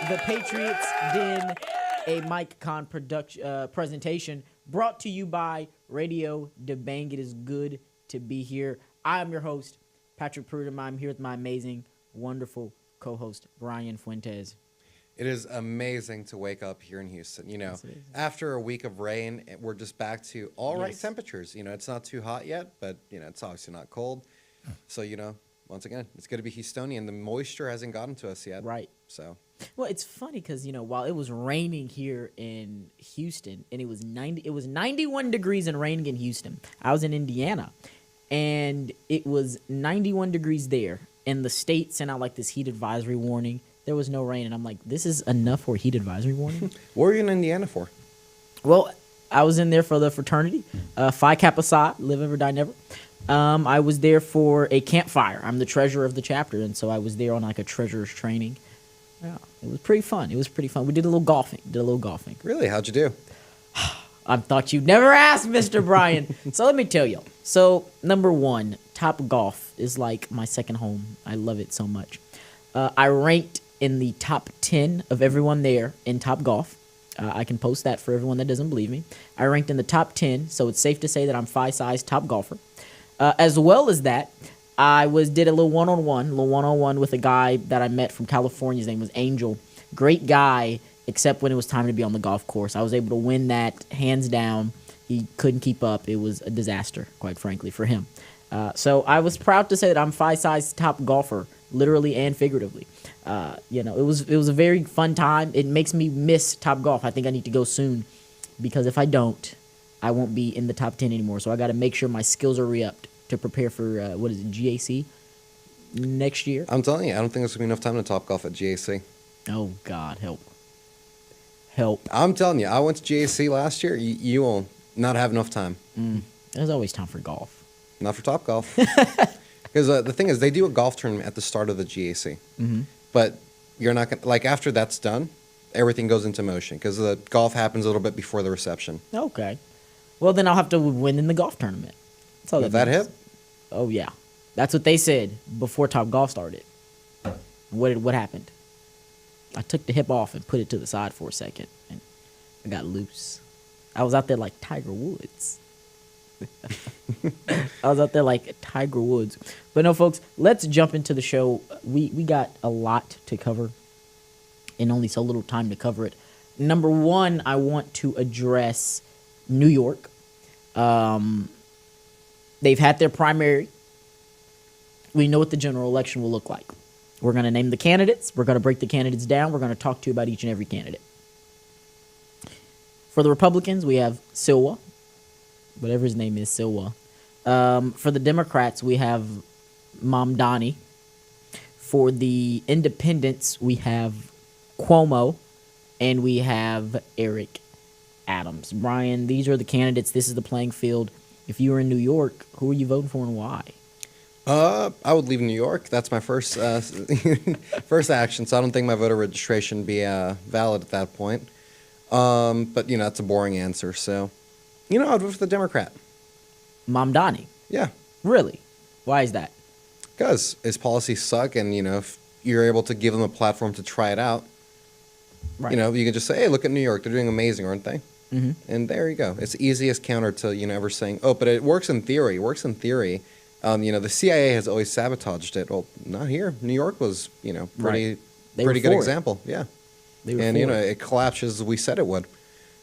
the Patriots Den, a Mike Con presentation brought to you by Radio Dabang. It is good to be here. I am your host, Patriot. I'm here with my amazing, wonderful co-host, Brian Fuentes. It is amazing to wake up here in Houston. You know, after a week of rain, we're just back to all right temperatures. You know, it's not too hot yet, but, you know, it's obviously not cold. So, you know, once again, it's going to be Houstonian. The moisture hasn't gotten to us yet. Right. So. Well, it's funny because, you know, while it was raining here in Houston and it was 91 degrees and raining in Houston. I was in Indiana and it was 91 degrees there. And the state sent out like this heat advisory warning. There was no rain. And I'm like, this is enough for a heat advisory warning? What were you in Indiana for? Well, I was in there for the fraternity. Phi Kappa Psi, live ever, die never. I was there for a campfire. I'm the treasurer of the chapter. And so I was there on like a treasurer's training. Yeah, it was pretty fun. We did a little golfing. Really? How'd you do? I thought you'd never ask, Mr. Brian. So let me tell you. So, number one, Top Golf is like my second home. I love it so much. I ranked in the top 10 of everyone there in Top Golf. I can post that for everyone that doesn't believe me. I ranked in the top 10, so it's safe to say that I'm Phi-size top golfer. As well as that, I did a little one-on-one with a guy that I met from California. His name was Angel. Great guy, except when it was time to be on the golf course. I was able to win that hands down. He couldn't keep up. It was a disaster, quite frankly, for him. So I was proud to say that I'm Phi-size top golfer, literally and figuratively. You know, it was a very fun time. It makes me miss Top Golf. I think I need to go soon because if I don't, I won't be in the top 10 anymore. So I got to make sure my skills are re-upped to prepare for, GAC next year? I'm telling you, I don't think there's going to be enough time to Top Golf at GAC. Oh, God, help. I'm telling you, I went to GAC last year. You will not have enough time. There's always time for golf. Not for Top Golf. Because the thing is, they do a golf tournament at the start of the GAC. Mm-hmm. But you're not going to, like, after that's done, everything goes into motion because the golf happens a little bit before the reception. Okay. Well, then I'll have to win in the golf tournament. That's all that hip? Oh, yeah. That's what they said before Top Golf started. What happened? I took the hip off and put it to the side for a second, and I got loose. I was out there like Tiger Woods. But no, folks, let's jump into the show. We got a lot to cover and only so little time to cover it. Number one, I want to address New York. They've had their primary. We know what the general election will look like. We're going to name the candidates. We're going to break the candidates down. We're going to talk to you about each and every candidate. For the Republicans, we have Silwa. Whatever his name is, Silwa. For the Democrats, we have Mamdani. For the Independents, we have Cuomo. And we have Eric Adams. Brian, these are the candidates. This is the playing field. If you were in New York, who are you voting for and why? I would leave New York. That's my first first action, so I don't think my voter registration would be valid at that point. But, you know, that's a boring answer. So, you know, I'd vote for the Democrat. Mamdani? Yeah. Really? Why is that? Because his policies suck, and, you know, if you're able to give them a platform to try it out, right. You know, you can just say, hey, look at New York. They're doing amazing, aren't they? Mm-hmm. And there you go. It's the easiest counter to, you know, ever saying, oh, but it works in theory. You know, the CIA has always sabotaged it. Well, not here. New York was, you know, pretty good example. Yeah. And, you know, it collapsed as we said it would.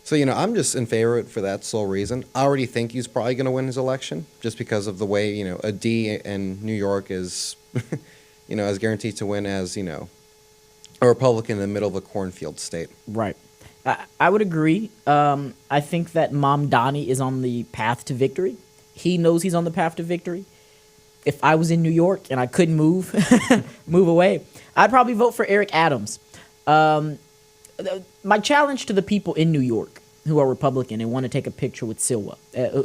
So, you know, I'm just in favor of it for that sole reason. I already think he's probably going to win his election just because of the way, you know, a D in New York is, you know, as guaranteed to win as, you know, a Republican in the middle of a cornfield state. Right. I would agree. I think that Mamdani is on the path to victory. He knows he's on the path to victory. If I was in New York and I couldn't move away, I'd probably vote for Eric Adams. My challenge to the people in New York who are Republican and want to take a picture with Silwa,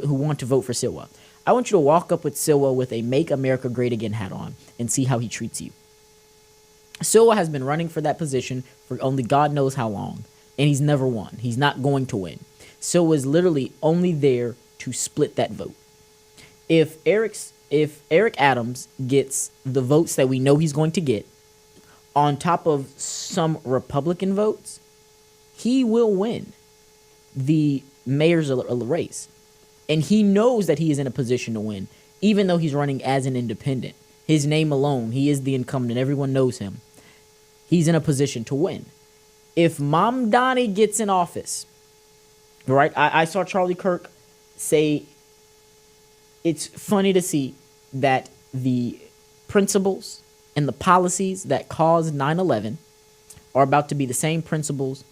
who want to vote for Silwa, I want you to walk up with Silwa with a Make America Great Again hat on and see how he treats you. Silwa has been running for that position for only God knows how long, and he's never won. He's not going to win. Silwa is literally only there to split that vote. If Eric Adams gets the votes that we know he's going to get, on top of some Republican votes, he will win the mayor's race. And he knows that he is in a position to win, even though he's running as an independent. His name alone, he is the incumbent. Everyone knows him. He's in a position to win. If Mamdani gets in office, right? I saw Charlie Kirk say it's funny to see that the principles and the policies that caused 9/11 are about to be the same principles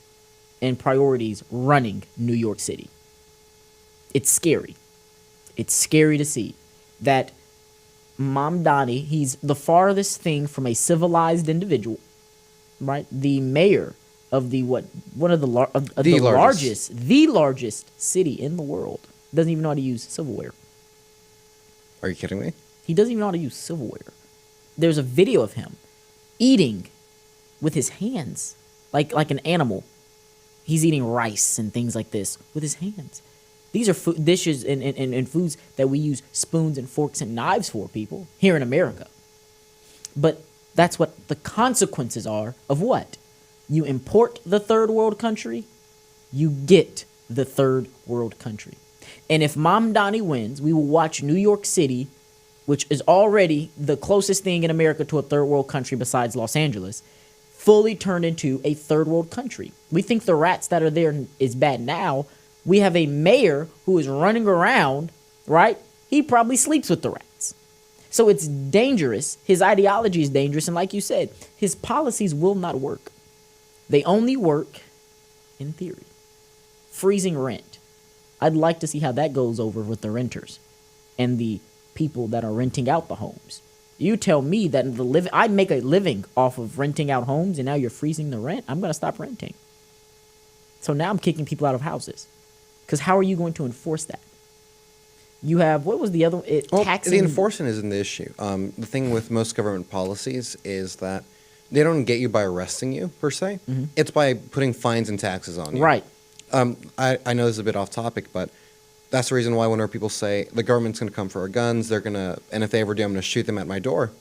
and priorities running New York City. It's scary. It's scary to see that Mamdani, he's the farthest thing from a civilized individual, right? The mayor of the largest city in the world doesn't even know how to use silverware. Are you kidding me? He doesn't even know how to use silverware. There's a video of him eating with his hands, like an animal. He's eating rice and things like this with his hands. These are dishes and foods that we use spoons and forks and knives for, people, here in America. But that's what the consequences are of what? You import the third world country, you get the third world country. And if Mamdani wins, we will watch New York City, which is already the closest thing in America to a third world country besides Los Angeles, fully turned into a third world country. We think the rats that are there is bad now. We have a mayor who is running around, right? He probably sleeps with the rats. So it's dangerous. His ideology is dangerous. And like you said, his policies will not work. They only work in theory. Freezing rent. I'd like to see how that goes over with the renters and the people that are renting out the homes. You tell me that I make a living off of renting out homes, and now you're freezing the rent. I'm going to stop renting. So now I'm kicking people out of houses. Because how are you going to enforce that? You have, what was the other? Taxing. The enforcement isn't the issue. The thing with most government policies is that they don't get you by arresting you, per se. Mm-hmm. It's by putting fines and taxes on you. Right. I know this is a bit off topic, but that's the reason why whenever people say the government's going to come for our guns, and if they ever do, I'm going to shoot them at my door.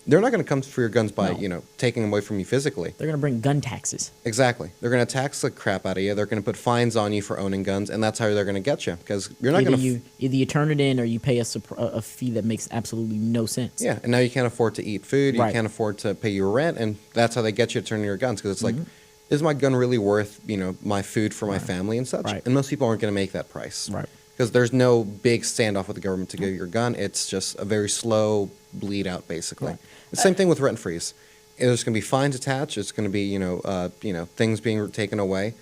They're not going to come for your guns by, taking them away from you physically. They're going to bring gun taxes. Exactly. They're going to tax the crap out of you. They're going to put fines on you for owning guns, and that's how they're going to get you. Because you're not going to... Either you turn it in or you pay a fee that makes absolutely no sense. Yeah, and now you can't afford to eat food. Right. You can't afford to pay your rent, and that's how they get you to turn in your guns. Because it's like, is my gun really worth, my food for my family and such? Right. And most people aren't going to make that price. Right. Because there's no big standoff with the government to get your gun. It's just a very slow bleed out, basically. Right. The same thing with rent freeze. There's going to be fines attached. It's going to be, things being taken away,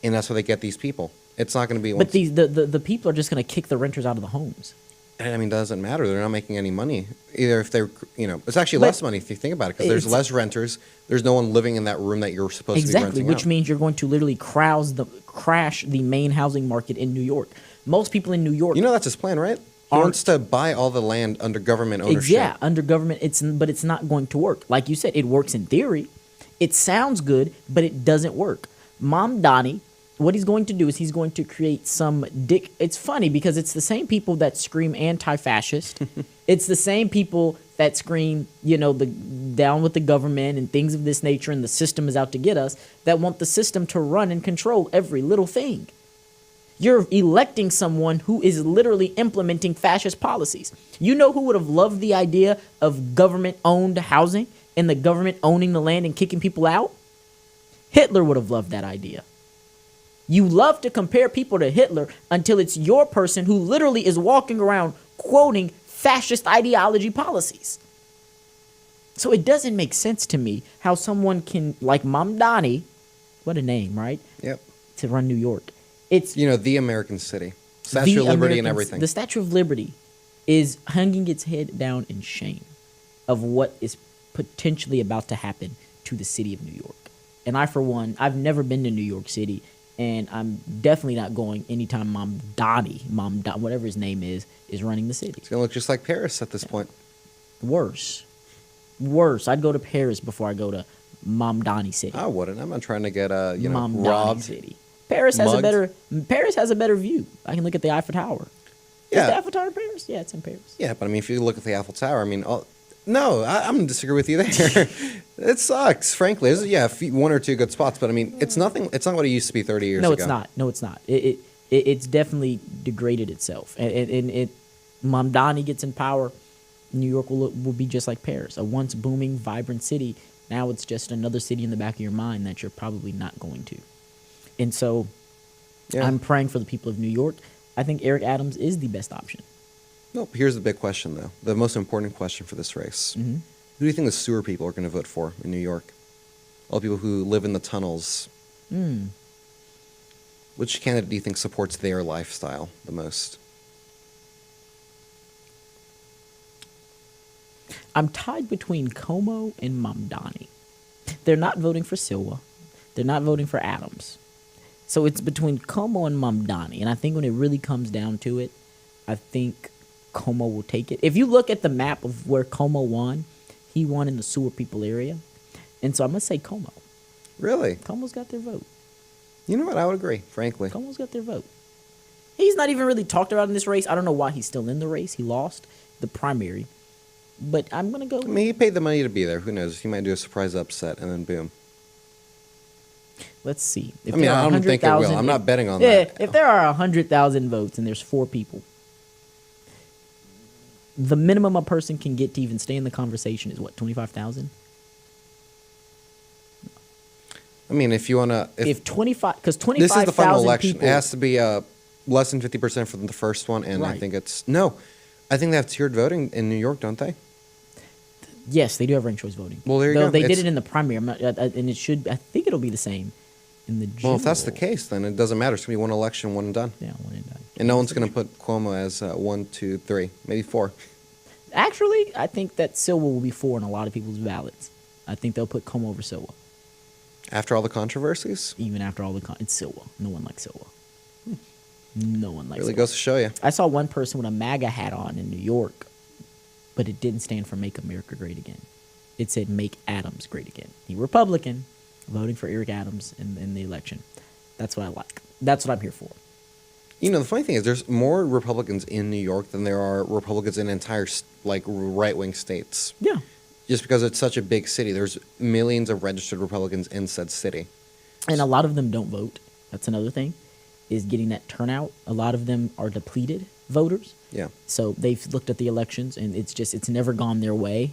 and that's how they get these people. It's not going to be. But the people are just going to kick the renters out of the homes. And it doesn't matter. They're not making any money. Either if they're, it's actually less money if you think about it, because there's less renters. There's no one living in that room that you're supposed to be renting which out. means you're going to literally crash the main housing market in New York. Most people in New York. That's his plan, right? He wants to buy all the land under government ownership. Yeah, under government. But it's not going to work. Like you said, it works in theory. It sounds good, but it doesn't work. Mamdani, what he's going to do is he's going to create some It's funny because it's the same people that scream anti-fascist. It's the same people that scream, the down with the government and things of this nature, and the system is out to get us, that want the system to run and control every little thing. You're electing someone who is literally implementing fascist policies. You know who would have loved the idea of government-owned housing and the government owning the land and kicking people out? Hitler would have loved that idea. You love to compare people to Hitler until it's your person who literally is walking around quoting fascist ideology policies. So it doesn't make sense to me how someone can, like Mamdani, what a name, right? Yep. To run New York. It's the American city, Statue of Liberty, and everything. The Statue of Liberty is hanging its head down in shame of what is potentially about to happen to the city of New York. And I, for one, I've never been to New York City, and I'm definitely not going anytime Mamdani, whatever his name is running the city. It's gonna look just like Paris at this point. Worse. I'd go to Paris before I go to Mamdani City. I wouldn't. I'm not trying to get Mamdani robbed. City. Paris has a better view. I can look at the Eiffel Tower. Yeah. Is the Eiffel Tower in Paris? Yeah, it's in Paris. Yeah, but if you look at the Eiffel Tower, No, I'm gonna disagree with you there. It sucks, frankly. There's, one or two good spots, but I mean, it's nothing. It's not what it used to be 30 years ago. No, it's not. No, it's not. It's definitely degraded itself, and Mamdani gets in power, New York will be just like Paris, a once booming, vibrant city. Now it's just another city in the back of your mind that you're probably not going to. And so, I'm praying for the people of New York. I think Eric Adams is the best option. Nope. Here's the big question, though. The most important question for this race. Mm-hmm. Who do you think the sewer people are going to vote for in New York? All the people who live in the tunnels. Which candidate do you think supports their lifestyle the most? I'm tied between Como and Mamdani. They're not voting for Silva. They're not voting for Adams. So it's between Como and Mamdani. And I think when it really comes down to it, I think Como will take it. If you look at the map of where Como won, he won in the sewer people area. And so I'm going to say Como. Really? Como's got their vote. You know what? I would agree, frankly. Como's got their vote. He's not even really talked about in this race. I don't know why he's still in the race. He lost the primary. But I'm going to go. I mean, he paid the money to be there. Who knows? He might do a surprise upset and then boom. Let's see. I don't think it will. I'm not betting on that. If there are 100,000 votes and there's 4 people, the minimum a person can get to even stay in the conversation is what, 25,000? I mean, if you want to... If 25... Because 25,000 This is the final election. people, it has to be less than 50% for the first one, and right. I think it's... No. I think they have tiered voting in New York, don't they? Yes, they do have ranked choice voting. Well, there you go. They did it in the primary, and it should... I think it'll be the same in the general. Well, if that's the case, then it doesn't matter. It's going to be one election, one and done. Yeah, one and done. And no one's going to put Cuomo as 1, 2, 3, maybe 4. Actually, I think that Silva will be 4 in a lot of people's ballots. I think they'll put Como over Silva. After all the controversies? Even after all it's Silva. No one likes Silva. No one likes Really Silva. goes to show you. I saw one person with a MAGA hat on in New York, but it didn't stand for Make America Great Again. It said Make Adams Great Again. He Republican, voting for Eric Adams in the election. That's what I like. That's what I'm here for. You know, the funny thing is there's more Republicans in New York than there are Republicans in entire, right-wing states. Yeah. Just because it's such a big city. There's millions of registered Republicans in said city. And a lot of them don't vote. That's another thing, is getting that turnout. A lot of them are depleted voters. Yeah. So they've looked at the elections, and it's never gone their way.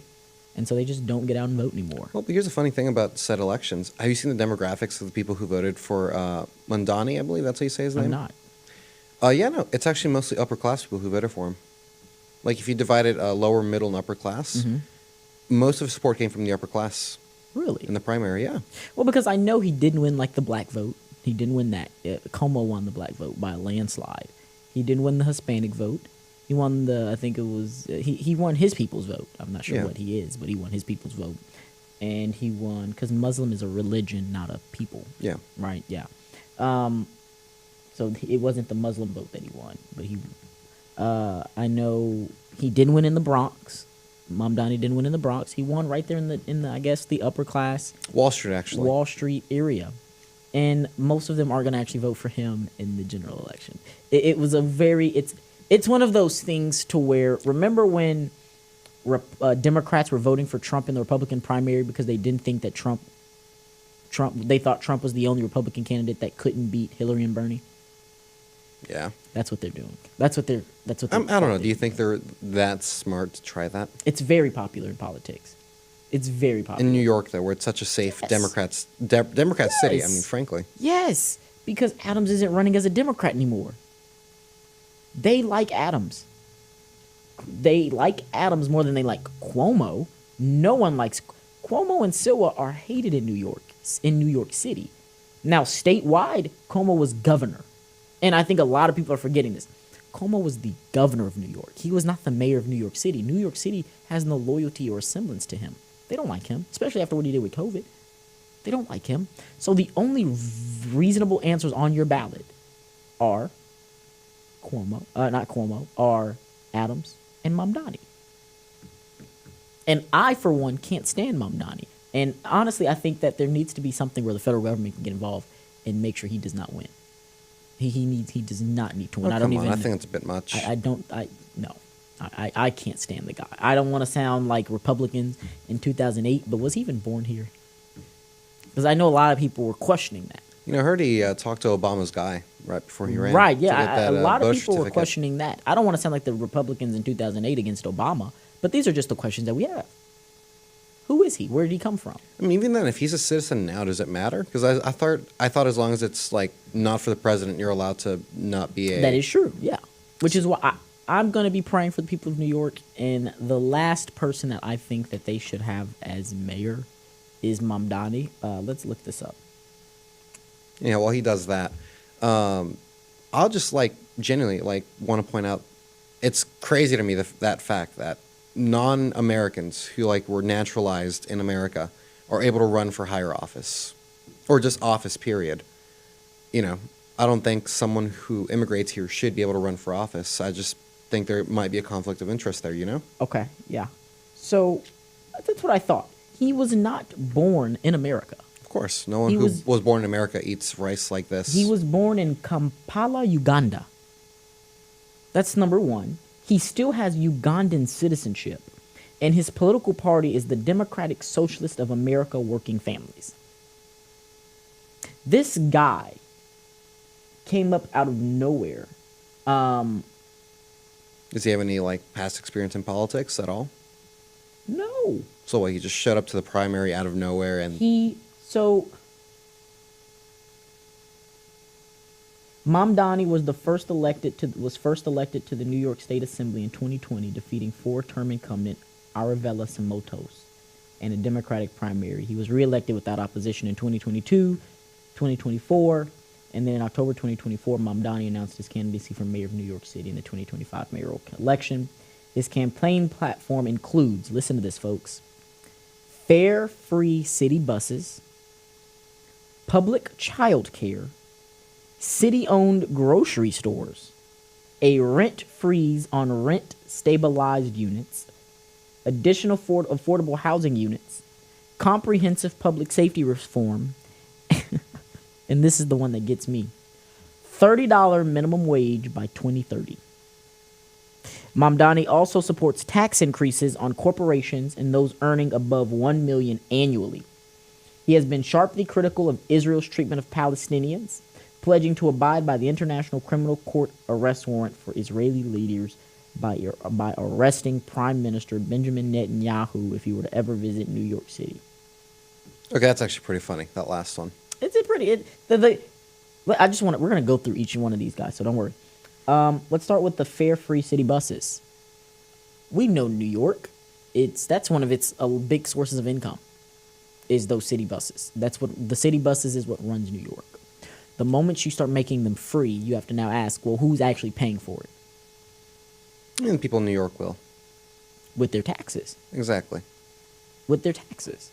And so they just don't get out and vote anymore. Well, but here's the funny thing about said elections. Have you seen the demographics of the people who voted for Mamdani, I believe that's how you say his name? I'm not. Yeah, no. It's actually mostly upper-class people who voted for him. Like, if you divided lower, middle, and upper class, most of his support came from the upper class. Really? In the primary, yeah. Well, because I know he didn't win, the black vote. He didn't win that. Como won the black vote by a landslide. He didn't win the Hispanic vote. He won he won his people's vote. I'm not sure what he is, but he won his people's vote. And he won, because Muslim is a religion, not a people. Yeah. Right, yeah. So it wasn't the Muslim vote that he won, but I know he didn't win in the Bronx. Mamdani didn't win in the Bronx. He won right there in the I guess the upper class Wall Street area, and most of them are going to actually vote for him in the general election. It was it's one of those things to where, remember when Democrats were voting for Trump in the Republican primary because they didn't think that they thought Trump was the only Republican candidate that couldn't beat Hillary and Bernie. Yeah. That's what they're doing. That's what they're I don't know. Do you think they're that smart to try that? It's very popular in politics. It's very popular. In New York, though, where it's such a safe Democrat city, I mean, frankly. Yes, because Adams isn't running as a Democrat anymore. They like Adams. They like Adams more than they like Cuomo. No one likes Cuomo and Silva are hated in New York City. Now, statewide, Cuomo was governor. And I think a lot of people are forgetting this. Cuomo was the governor of New York. He was not the mayor of New York City. New York City has no loyalty or semblance to him. They don't like him, especially after what he did with COVID. They don't like him. So the only reasonable answers on your ballot are are Adams and Mamdani. And I, for one, can't stand Mamdani. And honestly, I think that there needs to be something where the federal government can get involved and make sure he does not win. He does not need to win. Oh, I think it's a bit much. No. I can't stand the guy. I don't want to sound like Republicans in 2008, but was he even born here? Because I know a lot of people were questioning that. You know, I heard he talked to Obama's guy right before he ran. Right, to yeah. get that, A lot of Bush people were certificate. questioning that. I don't want to sound like the Republicans in 2008 against Obama, but these are just the questions that we have. Who is he? Where did he come from? I mean, even then, if he's a citizen now, does it matter? Because I thought as long as it's like not for the president, you're allowed to not be a. That is true, yeah. Which is why I'm going to be praying for the people of New York. And the last person that I think that they should have as mayor is Mamdani. Let's look this up. Yeah, while he does that, I'll just genuinely want to point out, it's crazy to me that fact that non-Americans who were naturalized in America are able to run for higher office, or just office. Period. You know, I don't think someone who immigrates here should be able to run for office. I just think there might be a conflict of interest there. You know? Okay, yeah. So that's what I thought. He was not born in America. Of course, no one who was born in America eats rice like this. He was born in Kampala, Uganda. That's number one. He still has Ugandan citizenship, and his political party is the Democratic Socialist of America Working Families. This guy came up out of nowhere. Does he have any past experience in politics at all? No. So he just showed up to the primary out of nowhere and Mamdani was first elected to the New York State Assembly in 2020, defeating four-term incumbent Aravella Simotos in a Democratic primary. He was reelected without opposition in 2022, 2024, and then in October 2024, Mamdani announced his candidacy for mayor of New York City in the 2025 mayoral election. His campaign platform includes, listen to this, folks, fare free city buses, public child care, city-owned grocery stores, a rent freeze on rent-stabilized units, additional affordable housing units, comprehensive public safety reform, and this is the one that gets me, $30 minimum wage by 2030. Mamdani also supports tax increases on corporations and those earning above $1 million annually. He has been sharply critical of Israel's treatment of Palestinians, pledging to abide by the International Criminal Court arrest warrant for Israeli leaders by arresting Prime Minister Benjamin Netanyahu if he were to ever visit New York City. Okay, that's actually pretty funny, that last one. We're going to go through each one of these guys, so don't worry. Let's start with the fare-free city buses. We know New York. That's one of its big sources of income, is those city buses. That's what the city buses is what runs New York. The moment you start making them free, you have to now ask, well, who's actually paying for it? And people in New York will. With their taxes. Exactly. With their taxes.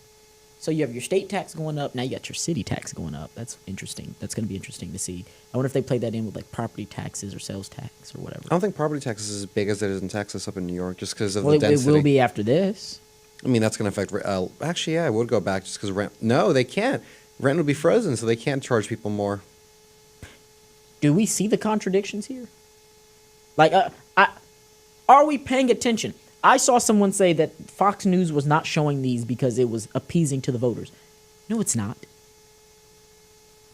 So you have your state tax going up. Now you got your city tax going up. That's interesting. That's going to be interesting to see. I wonder if they play that in with property taxes or sales tax or whatever. I don't think property tax is as big as it is in Texas up in New York just because of the density. It will be after this. I mean, that's going to affect... actually, yeah, I would go back just because rent... No, they can't. Rent would be frozen, so they can't charge people more. Do we see the contradictions here? Are we paying attention? I saw someone say that Fox News was not showing these because it was appeasing to the voters. No, it's not.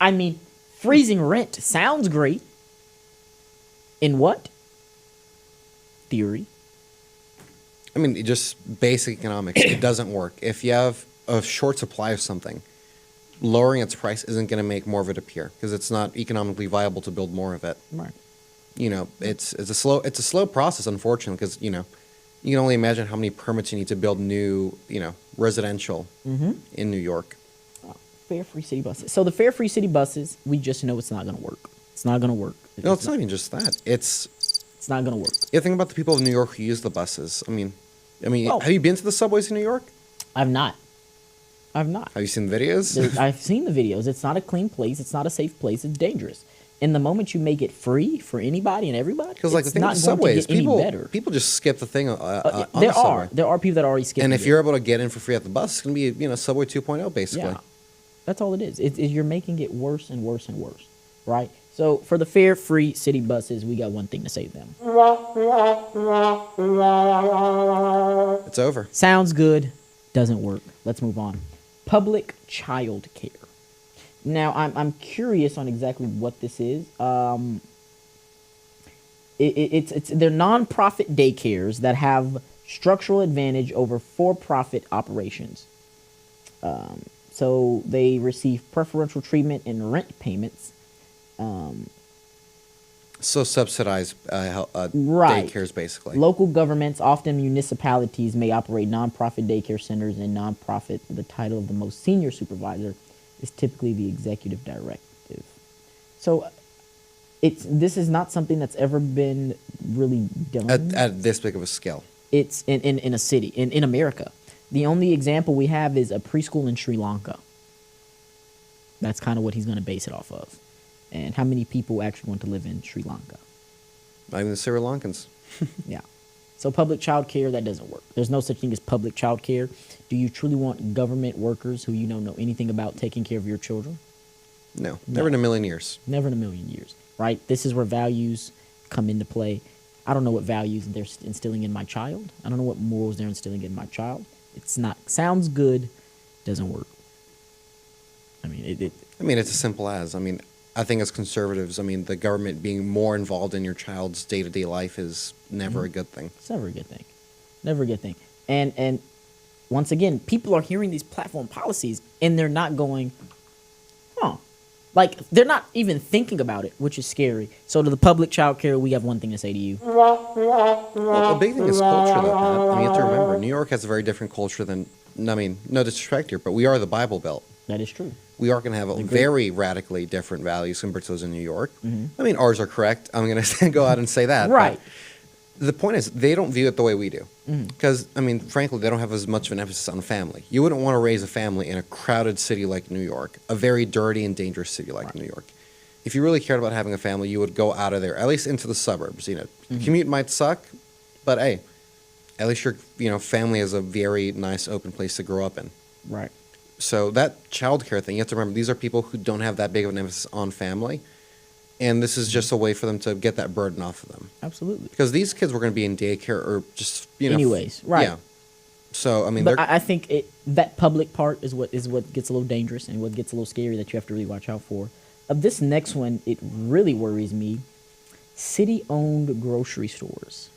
I mean, freezing rent sounds great. In what? Theory. I mean, just basic economics. It doesn't work. If you have a short supply of something, lowering its price isn't going to make more of it appear because it's not economically viable to build more of it. Right. You know, it's a slow process, unfortunately, because you can only imagine how many permits you need to build new residential in New York. Fare-free city buses. So the fare-free city buses, we just know it's not going to work. It's not going to work. No, it's not even just that. It's not going to work. Yeah, think about the people of New York who use the buses. I mean, have you been to the subways in New York? I've not. Have you seen the videos? I've seen the videos. It's not a clean place. It's not a safe place. It's dangerous. And the moment you make it free for anybody and everybody, because the thing with the subways, people just skip the thing. There are people that already skip. And if you're able to get in for free at the bus, it's going to be Subway 2.0 basically. Yeah, that's all it is. You're making it worse and worse and worse, right? So for the fare-free city buses, we got one thing to say to them. It's over. Sounds good, doesn't work. Let's move on. Public child care. Now, I'm curious on exactly what this is. They're nonprofit daycares that have structural advantage over for-profit operations. So they receive preferential treatment in rent payments. So subsidized Right. daycares, basically. Local governments, often municipalities, may operate nonprofit daycare centers, and nonprofit, the title of the most senior supervisor, is typically the executive directive. So this is not something that's ever been really done At this big of a scale. It's in a city in America. The only example we have is a preschool in Sri Lanka. That's kind of what he's going to base it off of. And how many people actually want to live in Sri Lanka? Not even the Sri Lankans. Yeah. So public child care, that doesn't work. There's no such thing as public child care. Do you truly want government workers who you don't know anything about taking care of your children? No, never in a million years. Never in a million years, right? This is where values come into play. I don't know what values they're instilling in my child. I don't know what morals they're instilling in my child. It's not, sounds good, doesn't work. I mean, it's as simple as, I think as conservatives, the government being more involved in your child's day-to-day life is never a good thing. It's never a good thing. Never a good thing. And once again, people are hearing these platform policies and they're not going, huh. Like, they're not even thinking about it, which is scary. So to the public child care, we have one thing to say to you. Well, the big thing is culture, though, Pat. You have to remember, New York has a very different culture than, no disrespect here, but we are the Bible Belt. That is true. We are going to have very radically different values compared to those in New York. Mm-hmm. Ours are correct. I'm going to go out and say that. Right. The point is, they don't view it the way we do. Because, frankly, they don't have as much of an emphasis on family. You wouldn't want to raise a family in a crowded city like New York, a very dirty and dangerous city like New York. If you really cared about having a family, you would go out of there, at least into the suburbs. Commute might suck, but hey, at least your family is a very nice, open place to grow up in. Right. So that childcare thing, you have to remember, these are people who don't have that big of an emphasis on family. And this is just a way for them to get that burden off of them. Absolutely. Because these kids were going to be in daycare or just, anyways, right. Yeah. So, but I think that public part is what gets a little dangerous and what gets a little scary that you have to really watch out for. This next one, it really worries me. City-owned grocery stores.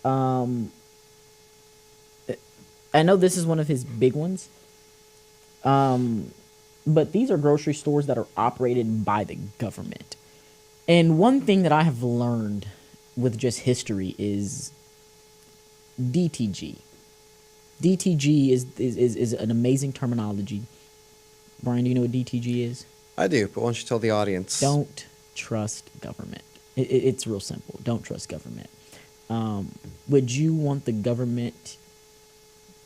I know this is one of his big ones. But these are grocery stores that are operated by the government. And one thing that I have learned with just history is DTG. DTG is an amazing terminology. Brian, do you know what DTG is? I do, but why don't you tell the audience? Don't trust government. It's real simple. Don't trust government. Would you want the government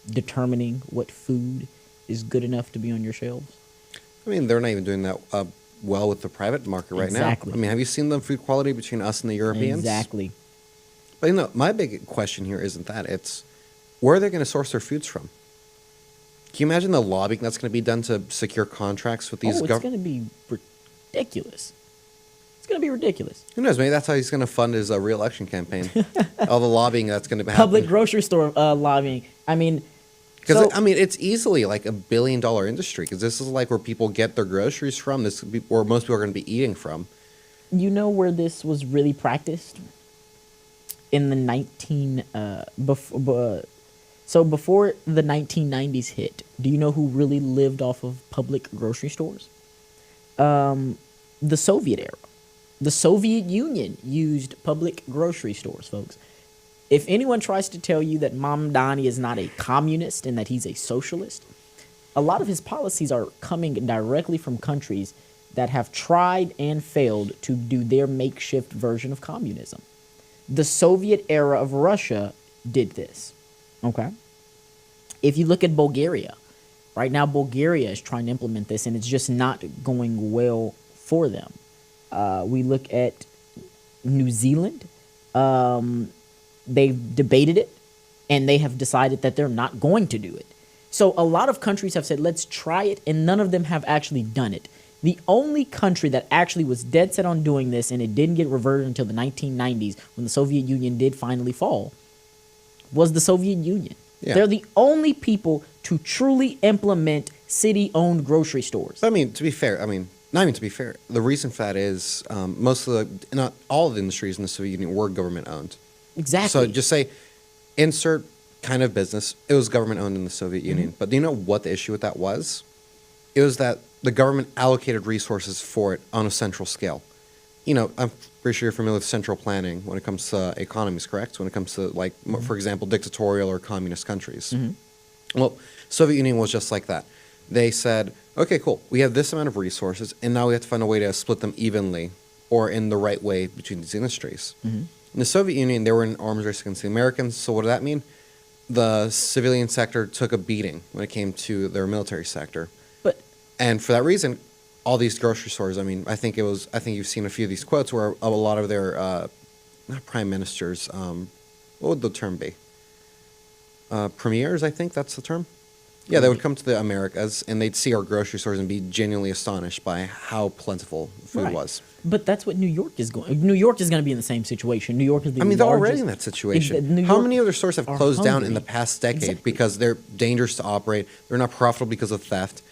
determining what food is good enough to be on your shelves? They're not even doing that well with the private market right now. Exactly. Have you seen the food quality between us and the Europeans? Exactly. But my big question here isn't that. It's where are they going to source their foods from? Can you imagine the lobbying that's going to be done to secure contracts with these governments? It's going to be ridiculous. It's going to be ridiculous. Who knows? Maybe that's how he's going to fund his re-election campaign. All the lobbying that's going to be Public grocery store lobbying. Because, it's easily like $1 billion industry, because this is like where people get their groceries from. This could be where most people are going to be eating from. You know where this was really practiced? In the before the 1990s hit, do you know who really lived off of public grocery stores? The Soviet era. The Soviet Union used public grocery stores, folks. If anyone tries to tell you that Mamdani is not a communist and that he's a socialist, a lot of his policies are coming directly from countries that have tried and failed to do their makeshift version of communism. The Soviet era of Russia did this, okay? If you look at Bulgaria, right now Bulgaria is trying to implement this, and it's just not going well for them. We look at New Zealand. They've debated it, and they have decided that they're not going to do it. So a lot of countries have said, let's try it, and none of them have actually done it. The only country that actually was dead set on doing this, and it didn't get reverted until the 1990s when the Soviet Union did finally fall, was the Soviet Union. Yeah. They're the only people to truly implement city-owned grocery stores. I mean, to be fair, not even to be fair, the reason for that is most of the, not all of the industries in the Soviet Union were government owned. Exactly. So just say, insert kind of business, it was government owned in the Soviet Union. But do you know what the issue with that was? It was that the government allocated resources for it on a central scale. You know, I'm pretty sure you're familiar with central planning when it comes to economies, correct? When it comes to, like, for example, dictatorial or communist countries. Well, Soviet Union was just like that. They said, okay, cool, we have this amount of resources, and now we have to find a way to split them evenly or in the right way between these industries. In the Soviet Union, they were in arms race against the Americans, so what did that mean? The civilian sector took a beating when it came to their military sector. And for that reason, all these grocery stores, I think you've seen a few of these quotes where a lot of their, not prime ministers, what would the term be? Premiers, I think that's the term. Yeah, they would come to the Americas and they'd see our grocery stores and be genuinely astonished by how plentiful food was. But that's what New York is going. New York is going to be in the same situation. New York is the they're already in that situation. How many other stores have closed down in the past decade because they're dangerous to operate? They're not profitable because of theft.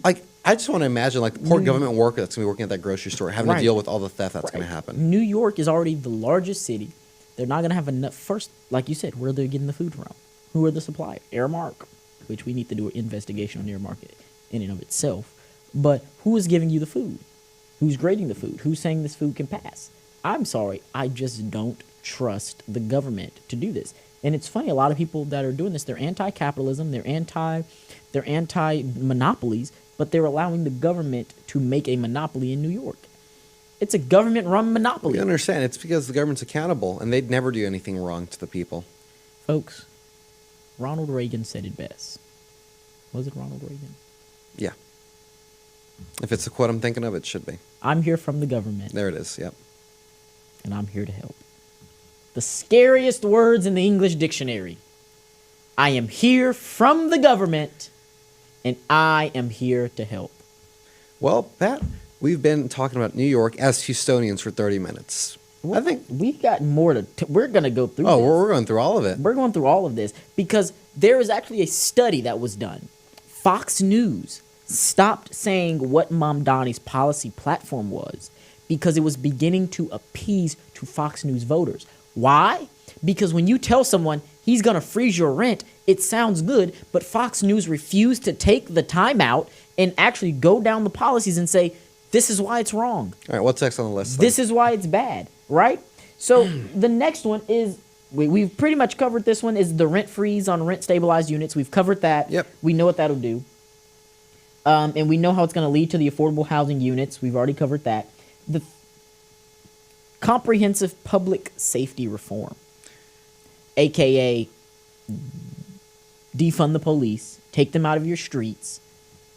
Like, I just want to imagine, like, the poor government worker that's going to be working at that grocery store having to deal with all the theft that's going to happen. New York is already the largest city. They're not going to have enough. First, like you said, where are they getting the food from? Who are the suppliers? Airmark, which we need to do an investigation on Airmark in and of itself. But who is giving you the food? Who's grading the food? Who's saying this food can pass? I'm sorry, I just don't trust the government to do this. And it's funny, a lot of people that are doing this, they're anti-capitalism, they're anti-monopolies, but they're allowing the government to make a monopoly in New York. It's a government-run monopoly. You understand, it's because the government's accountable, and they'd never do anything wrong to the people. Folks, Ronald Reagan said it best. Was it Ronald Reagan? Yeah. If it's the quote I'm thinking of, it should be. I'm here from the government. There it is, yep. And I'm here to help. The scariest words in the English dictionary. I am here from the government, and I am here to help. Well, Pat, we've been talking about New York as Houstonians for 30 minutes. Well, I think we got more to... we're going to go through this. We're going through all of it. We're going through all of this because there is actually a study that was done. Fox News stopped saying what Mamdani's policy platform was because it was beginning to appease to Fox News voters. Why? Because when you tell someone he's going to freeze your rent, it sounds good, but Fox News refused to take the time out and actually go down the policies and say, this is why it's wrong. All right, what's next on the list? This is why it's bad, right? So the next one is, we've pretty much covered this one, is the rent freeze on rent-stabilized units. We've covered that. Yep. We know what that'll do. And we know how it's going to lead to the affordable housing units. We've already covered that. The comprehensive public safety reform, a.k.a. defund the police, take them out of your streets,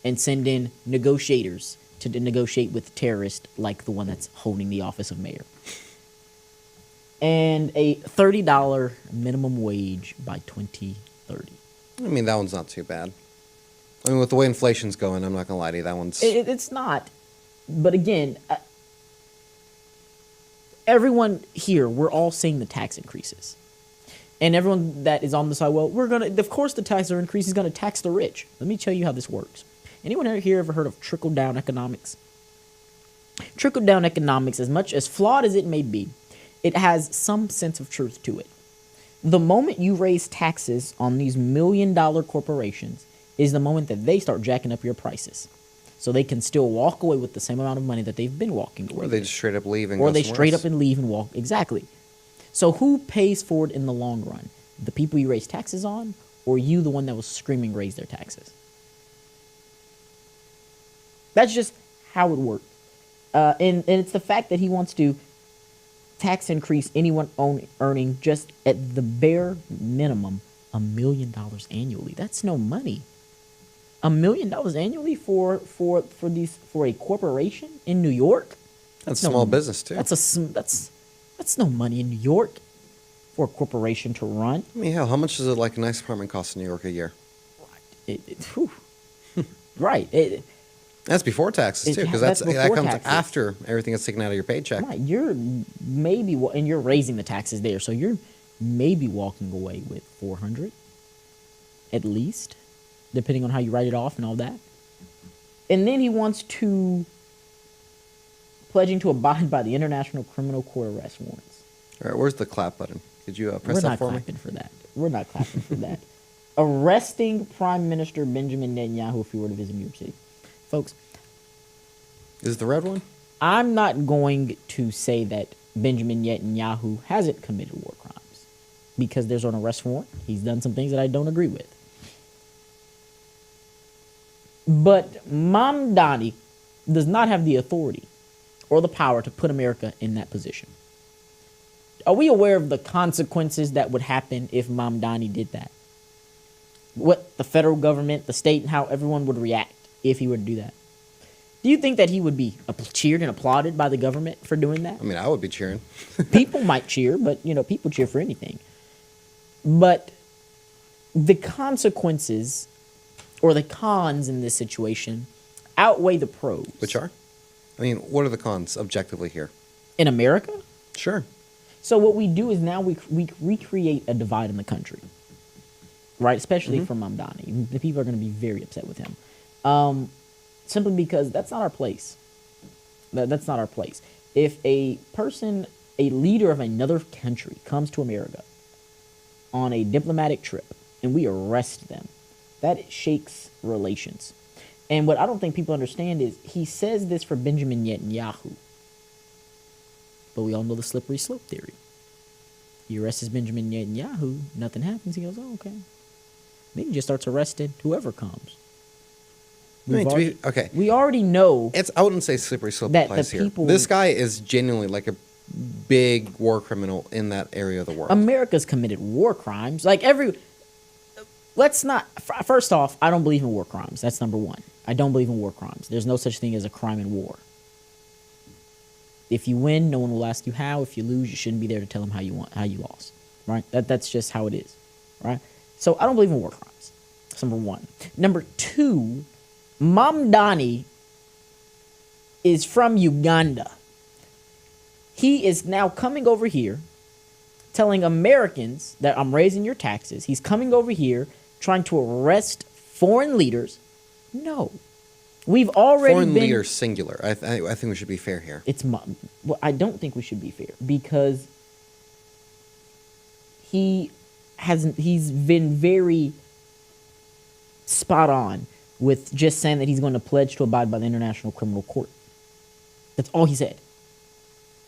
and send in negotiators to negotiate with terrorists like the one that's holding the office of mayor. And a $30 minimum wage by 2030. I mean, that one's not too bad. I mean, with the way inflation's going, I'm not going to lie to you, that one's... It's not. But again, everyone here, we're all seeing the tax increases. And everyone that is on the side, well, of course the tax increase is going to tax the rich. Let me tell you how this works. Anyone here ever heard of trickle-down economics? Trickle-down economics, as much as flawed as it may be, it has some sense of truth to it. The moment you raise taxes on these million-dollar corporations is the moment that they start jacking up your prices. So they can still walk away with the same amount of money that they've been walking away with. Or they just straight up leave and Or go they somewhere straight else. up and leave and walk. Exactly. So who pays for it in the long run? The people you raise taxes on, or you, the one that was screaming raise their taxes? That's just how it worked. And it's the fact that he wants to tax increase anyone earning just at the bare minimum $1 million annually. That's no money. $1 million annually for a corporation in New York? That's small business too. That's no money in New York for a corporation to run. I mean, hell, how much does like a nice apartment cost in New York a year? Right. That's before taxes too, because that comes taxes. after everything that's taken out of your paycheck. Right, and you're raising the taxes there, so you're maybe walking away with 400, at least, depending on how you write it off and all that. And then he wants to pledging to abide by the International Criminal Court arrest warrants. All right, where's the clap button? Could you press that for me? We're not clapping for that. Arresting Prime Minister Benjamin Netanyahu if he were to visit New York City. Folks, is it the red one? I'm not going to say that Benjamin Netanyahu hasn't committed war crimes because there's an arrest warrant. He's done some things that I don't agree with. But Mamdani does not have the authority or the power to put America in that position. Are we aware of the consequences that would happen if Mamdani did that? What the federal government, the state, and how everyone would react if he were to do that? Do you think that he would be cheered and applauded by the government for doing that? I mean, I would be cheering. People might cheer, but, people cheer for anything. But the consequences or the cons in this situation outweigh the pros. Which are? I mean, what are the cons objectively here? In America? Sure. So what we do is now we recreate a divide in the country, right? Especially from Mamdani. The people are going to be very upset with him. Simply because that's not our place. That's not our place. If a leader of another country comes to America on a diplomatic trip and we arrest them, that shakes relations. And what I don't think people understand is he says this for Benjamin Netanyahu. But we all know the slippery slope theory. He arrests Benjamin Netanyahu, nothing happens. He goes, oh, okay. Then he just starts arresting whoever comes. We already know. I wouldn't say slippery slope applies here. This guy is genuinely like a big war criminal in that area of the world. America's committed war crimes. First off, I don't believe in war crimes. That's number one. I don't believe in war crimes. There's no such thing as a crime in war. If you win, no one will ask you how. If you lose, you shouldn't be there to tell them how you lost. Right? That's just how it is. Right? So I don't believe in war crimes. That's number one. Number two, Mamdani is from Uganda. He is now coming over here telling Americans that I'm raising your taxes. He's coming over here trying to arrest foreign leaders. No. We've already foreign leaders singular. I think we should be fair here. I don't think we should be fair because he's been very spot on with just saying that he's going to pledge to abide by the International Criminal Court. That's all he said.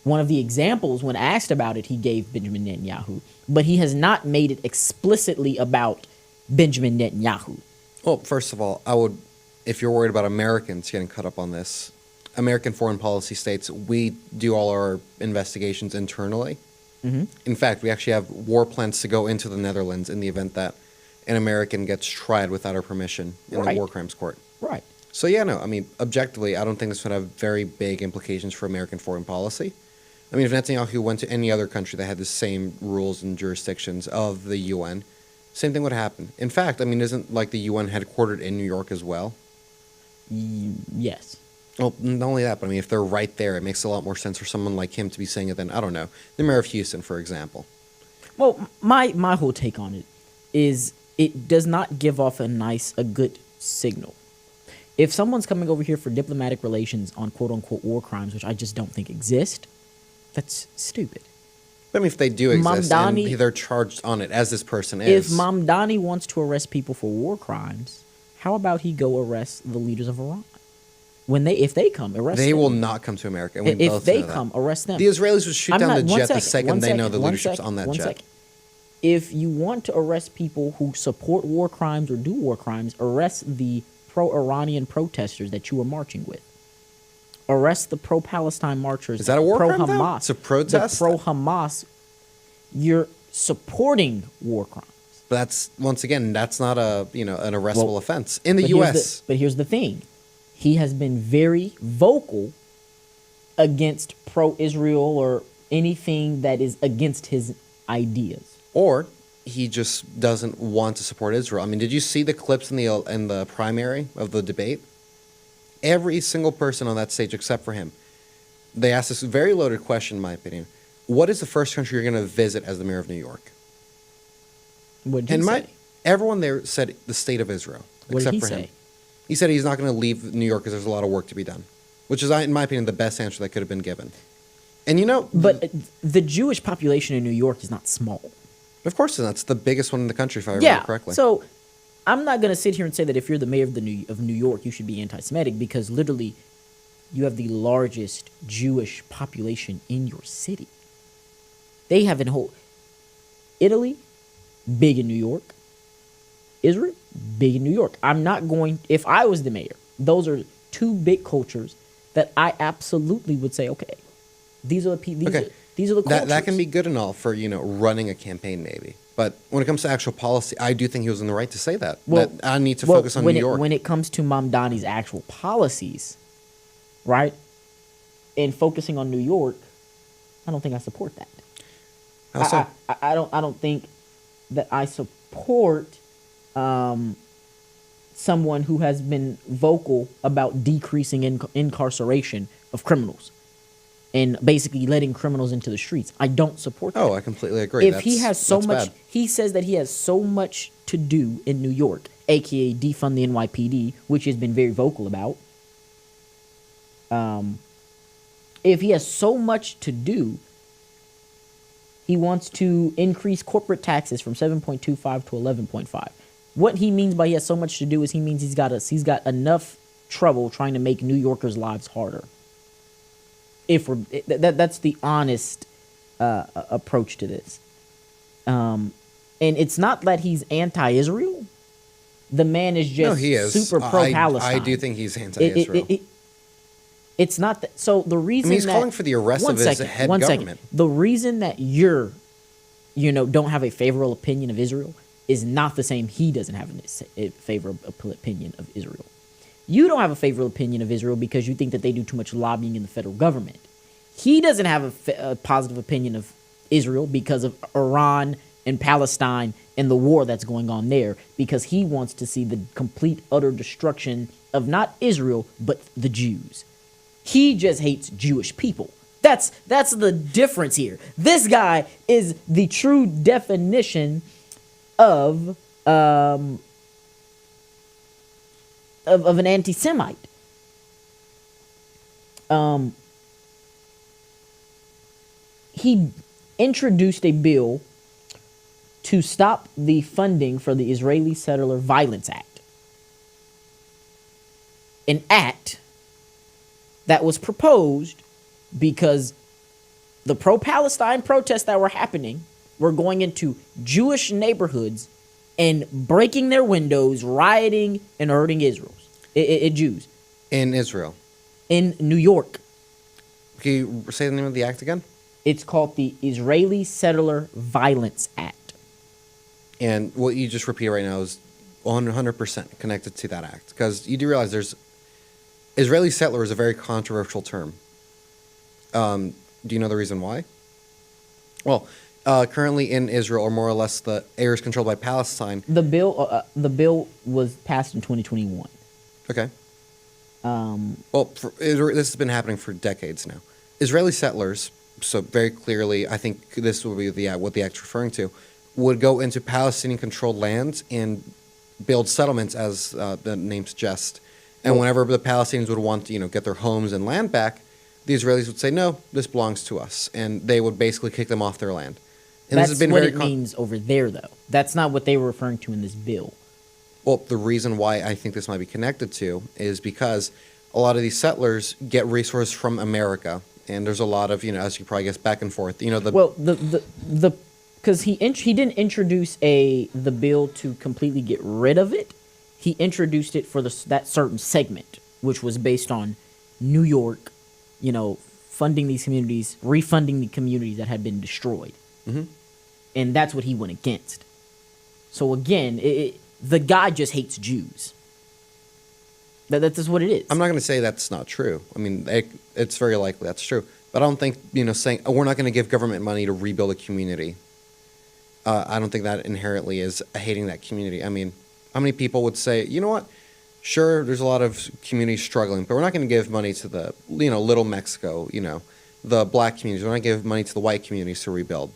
One of the examples, when asked about it, he gave Benjamin Netanyahu, but he has not made it explicitly about Benjamin Netanyahu. Well, first of all, if you're worried about Americans getting cut up on this, American foreign policy states we do all our investigations internally. Mm-hmm. In fact, we actually have war plans to go into the Netherlands in the event that an American gets tried without our permission in the war crimes court. Right. So, yeah, no, I mean, objectively, I don't think this would have very big implications for American foreign policy. I mean, if Netanyahu went to any other country that had the same rules and jurisdictions of the UN, same thing would happen. In fact, I mean, isn't like the UN headquartered in New York as well? Yes. Well, not only that, but I mean, if they're right there, it makes a lot more sense for someone like him to be saying it than, I don't know, the mayor of Houston, for example. Well, my whole take on it is it does not give off a good signal. If someone's coming over here for diplomatic relations on quote-unquote war crimes, which I just don't think exist, that's stupid. I mean, if they do exist and they're charged on it, as this person is. If Mamdani wants to arrest people for war crimes, how about he go arrest the leaders of Iran? If they come, arrest them. They will not come to America. And if they come, arrest them. The Israelis would shoot down the jet the second they know the leadership's on that jet. If you want to arrest people who support war crimes or do war crimes, arrest the pro-Iranian protesters that you were marching with. Arrest the pro-Palestine marchers. Is that a war crime, though? It's a protest? The pro-Hamas. You're supporting war crimes. But that's, once again, that's not an arrestable offense in the U.S. But here's the thing. He has been very vocal against pro-Israel or anything that is against his ideas. Or he just doesn't want to support Israel. I mean, did you see the clips in the primary of the debate? every single person on that stage except for him, they asked this very loaded question, in my opinion. What is the first country you're going to visit as the mayor of New York? What did he say? Everyone there said the state of Israel, What except did he for say? him. He said he's not going to leave New York because there's a lot of work to be done, which is, in my opinion, the best answer that could have been given. And but the Jewish population in New York is not small. Of course, it's the biggest one in the country, if I remember correctly. So I'm not going to sit here and say that if you're the mayor of New York, you should be anti-Semitic, because literally you have the largest Jewish population in your city. They have Italy, big in New York. Israel, big in New York. If I was the mayor, those are two big cultures that I absolutely would say, okay, these are the people. These are the cultures. That can be good and all for running a campaign, maybe. But when it comes to actual policy, I do think he was in the right to say that. That I need to focus on New York. When it comes to Mamdani's actual policies, right, and focusing on New York, I don't think I support that. I don't think that I support someone who has been vocal about decreasing incarceration of criminals and basically letting criminals into the streets. I don't support that. Oh, I completely agree. If he has so much, he says that he has so much to do in New York, aka defund the NYPD, which he's been very vocal about. If he has so much to do, he wants to increase corporate taxes from 7.25 to 11.5. What he means by he has so much to do is he means he's got enough trouble trying to make New Yorkers' lives harder. That's the honest approach to this. And it's not that he's anti-Israel. The man is just super pro-Palestine. I do think he's anti-Israel. It's not that. So the reason he's calling for the arrest of his head government. The reason that you're, don't have a favorable opinion of Israel is not the same. He doesn't have a favorable opinion of Israel. You don't have a favorable opinion of Israel because you think that they do too much lobbying in the federal government. He doesn't have a positive opinion of Israel because of Iran and Palestine and the war that's going on there, because he wants to see the complete, utter destruction of not Israel, but the Jews. He just hates Jewish people. That's the difference here. This guy is the true definition of an anti-Semite. He introduced a bill to stop the funding for the Israeli Settler Violence Act. An act that was proposed because the pro-Palestine protests that were happening were going into Jewish neighborhoods and breaking their windows, rioting, and hurting Jews. In Israel. In New York. Can you say the name of the act again? It's called the Israeli Settler Violence Act. And what you just repeated right now is 100% connected to that act. Because you do realize Israeli settler is a very controversial term. Do you know the reason why? Well, currently in Israel, or more or less the areas controlled by Palestine. The bill was passed in 2021. Okay. This has been happening for decades now. Israeli settlers, so very clearly, I think this will be what the act's referring to, would go into Palestinian-controlled lands and build settlements, as the name suggests. And whenever the Palestinians would want to, get their homes and land back, the Israelis would say, no, this belongs to us. And they would basically kick them off their land. And that's what it means over there, though. That's not what they were referring to in this bill. Well, the reason why I think this might be connected to is because a lot of these settlers get resources from America. And there's a lot of, as you probably guess, back and forth. Because he didn't introduce the bill to completely get rid of it. He introduced it for that certain segment, which was based on New York, funding these communities, refunding the communities that had been destroyed. Mm-hmm. And that's what he went against. So again, the guy just hates Jews. That's just what it is. I'm not going to say that's not true. I mean, it's very likely that's true. But I don't think, saying, we're not going to give government money to rebuild a community. I don't think that inherently is hating that community. I mean, how many people would say, you know what? Sure, there's a lot of communities struggling, but we're not going to give money to the, little Mexico, the black communities. We're not going to give money to the white communities to rebuild,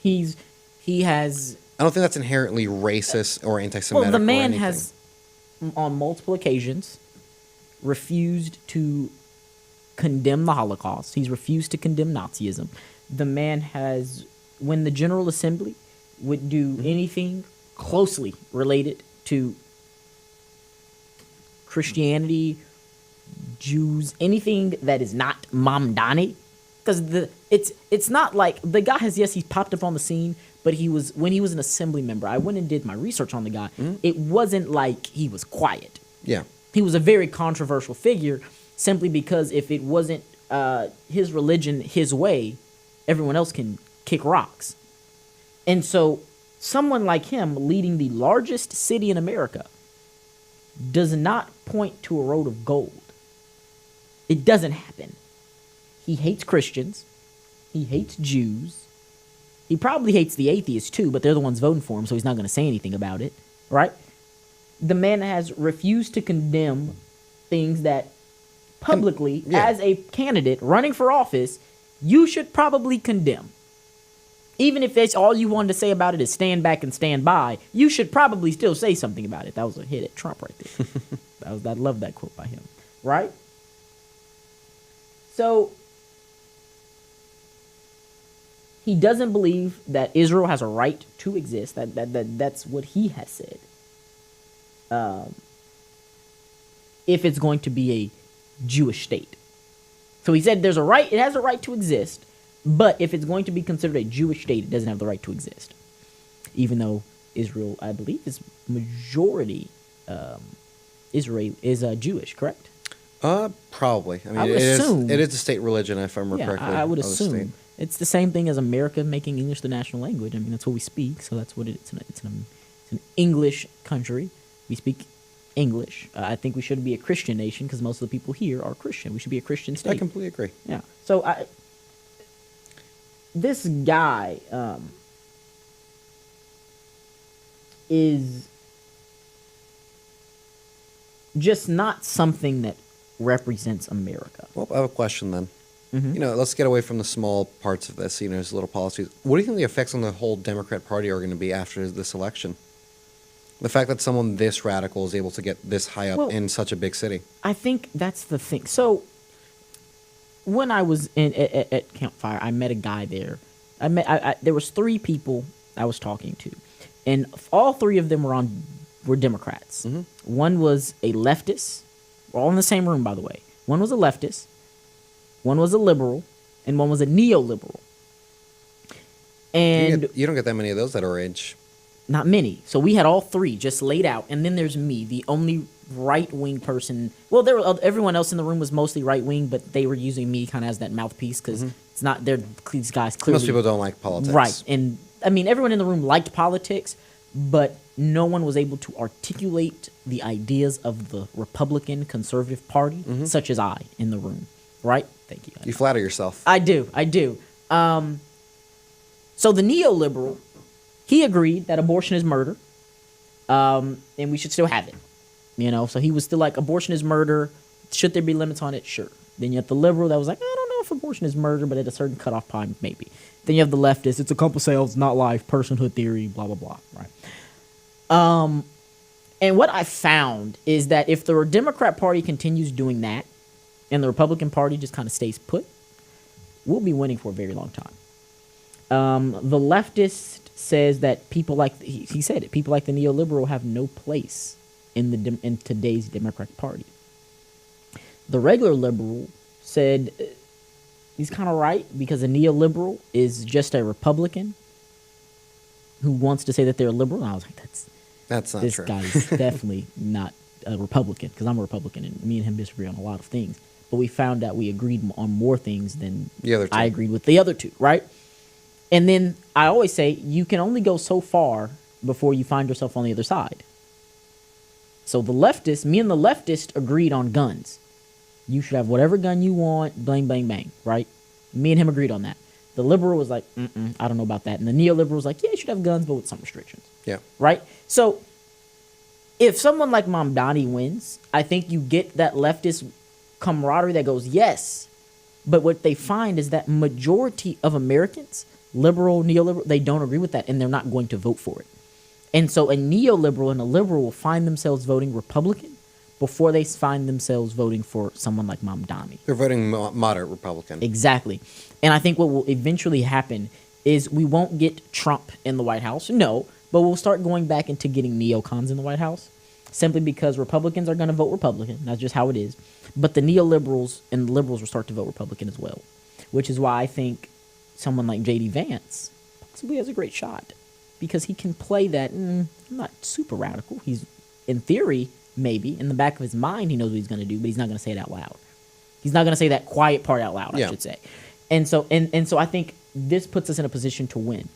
He has. I don't think that's inherently racist or anti-Semitic. Well, the man or has, on multiple occasions, refused to condemn the Holocaust. He's refused to condemn Nazism. The man has, when the General Assembly would do anything closely related to Christianity, Jews, anything that is not Mamdani, because it's not like the guy has, yes, he's popped up on the scene, but when he was an assembly member, I went and did my research on the guy. It wasn't like he was quiet. Yeah, he was a very controversial figure, simply because if it wasn't his religion, his way, everyone else can kick rocks. And so someone like him leading the largest city in America does not point to a road of gold. It doesn't happen. He hates Christians. He hates Jews. He probably hates the atheists too, but they're the ones voting for him, so he's not going to say anything about it, right? The man has refused to condemn things that publicly, as a candidate running for office, you should probably condemn. Even if that's all you wanted to say about it is stand back and stand by, you should probably still say something about it. That was a hit at Trump right there. I love that quote by him, right? So he doesn't believe that Israel has a right to exist. That's what he has said. If it's going to be a Jewish state. So he said there's a right, it has a right to exist, but if it's going to be considered a Jewish state, it doesn't have the right to exist. Even though Israel, I believe, is majority Israel is Jewish, correct? Probably. I mean, I would assume it is a state religion, if I remember correctly. I would assume. It's the same thing as America making English the national language. I mean, that's what we speak, so that's what it's an English country. We speak English. I think we should be a Christian nation because most of the people here are Christian. We should be a Christian state. I completely agree. Yeah. So this guy is just not something that represents America. Well, I have a question then. Let's get away from the small parts of this, his little policies. What do you think the effects on the whole Democrat Party are going to be after this election? The fact that someone this radical is able to get this high up in such a big city. I think that's the thing. So when I was at Campfire, I met a guy there. There was 3 people I was talking to, and all 3 of them were Democrats. One was a leftist. We're all in the same room, by the way. One was a leftist, one was a liberal, and one was a neoliberal. And you don't get that many of those at our age. Not many. So we had all 3 just laid out, and then there's me, the only right-wing person. Well, everyone else in the room was mostly right-wing, but they were using me kind of as that mouthpiece because it's not. These guys clearly. Most people don't like politics, right? And I mean, everyone in the room liked politics, but no one was able to articulate the ideas of the Republican Conservative Party, such as I in the room. Right? Thank you. You flatter yourself. I do. So the neoliberal. He agreed that abortion is murder, and we should still have it. So he was still like, abortion is murder. Should there be limits on it? Sure. Then you have the liberal that was like, I don't know if abortion is murder, but at a certain cutoff point, maybe. Then you have the leftist. It's a couple cells, not life, personhood theory, blah, blah, blah. Right. And what I found is that if the Democrat Party continues doing that, and the Republican Party just kind of stays put, we'll be winning for a very long time. The leftist says that people like he said it. People like the neoliberal have no place in today's Democratic Party. The regular liberal said he's kind of right because a neoliberal is just a Republican who wants to say that they're liberal. And I was like, that's not this true. guy is definitely not a Republican because I'm a Republican and me and him disagree on a lot of things. But we found out we agreed on more things than the other 2. I agreed with the other 2, right? And then I always say you can only go so far before you find yourself on the other side. So me and the leftist agreed on guns. You should have whatever gun you want, bang, bang, bang, right? Me and him agreed on that. The liberal was like, I don't know about that. And the neoliberal was like, yeah, you should have guns, but with some restrictions. Yeah. Right? So if someone like Mamdani wins, I think you get that leftist camaraderie that goes, yes. But what they find is that majority of Americans, liberal, neoliberal, they don't agree with that, and they're not going to vote for it. And so a neoliberal and a liberal will find themselves voting Republican before they find themselves voting for someone like Mamdani. They're voting moderate Republican. Exactly. And I think what will eventually happen is we won't get Trump in the White House. No, but we'll start going back into getting neocons in the White House simply because Republicans are going to vote Republican. That's just how it is. But the neoliberals and the liberals will start to vote Republican as well, which is why I think someone like J.D. Vance possibly has a great shot because he can play that. I'm not super radical. He's, in theory, maybe in the back of his mind, he knows what he's going to do, but he's not going to say it out loud. He's not going to say that quiet part out loud, I should say. And so I think this puts us in a position to win.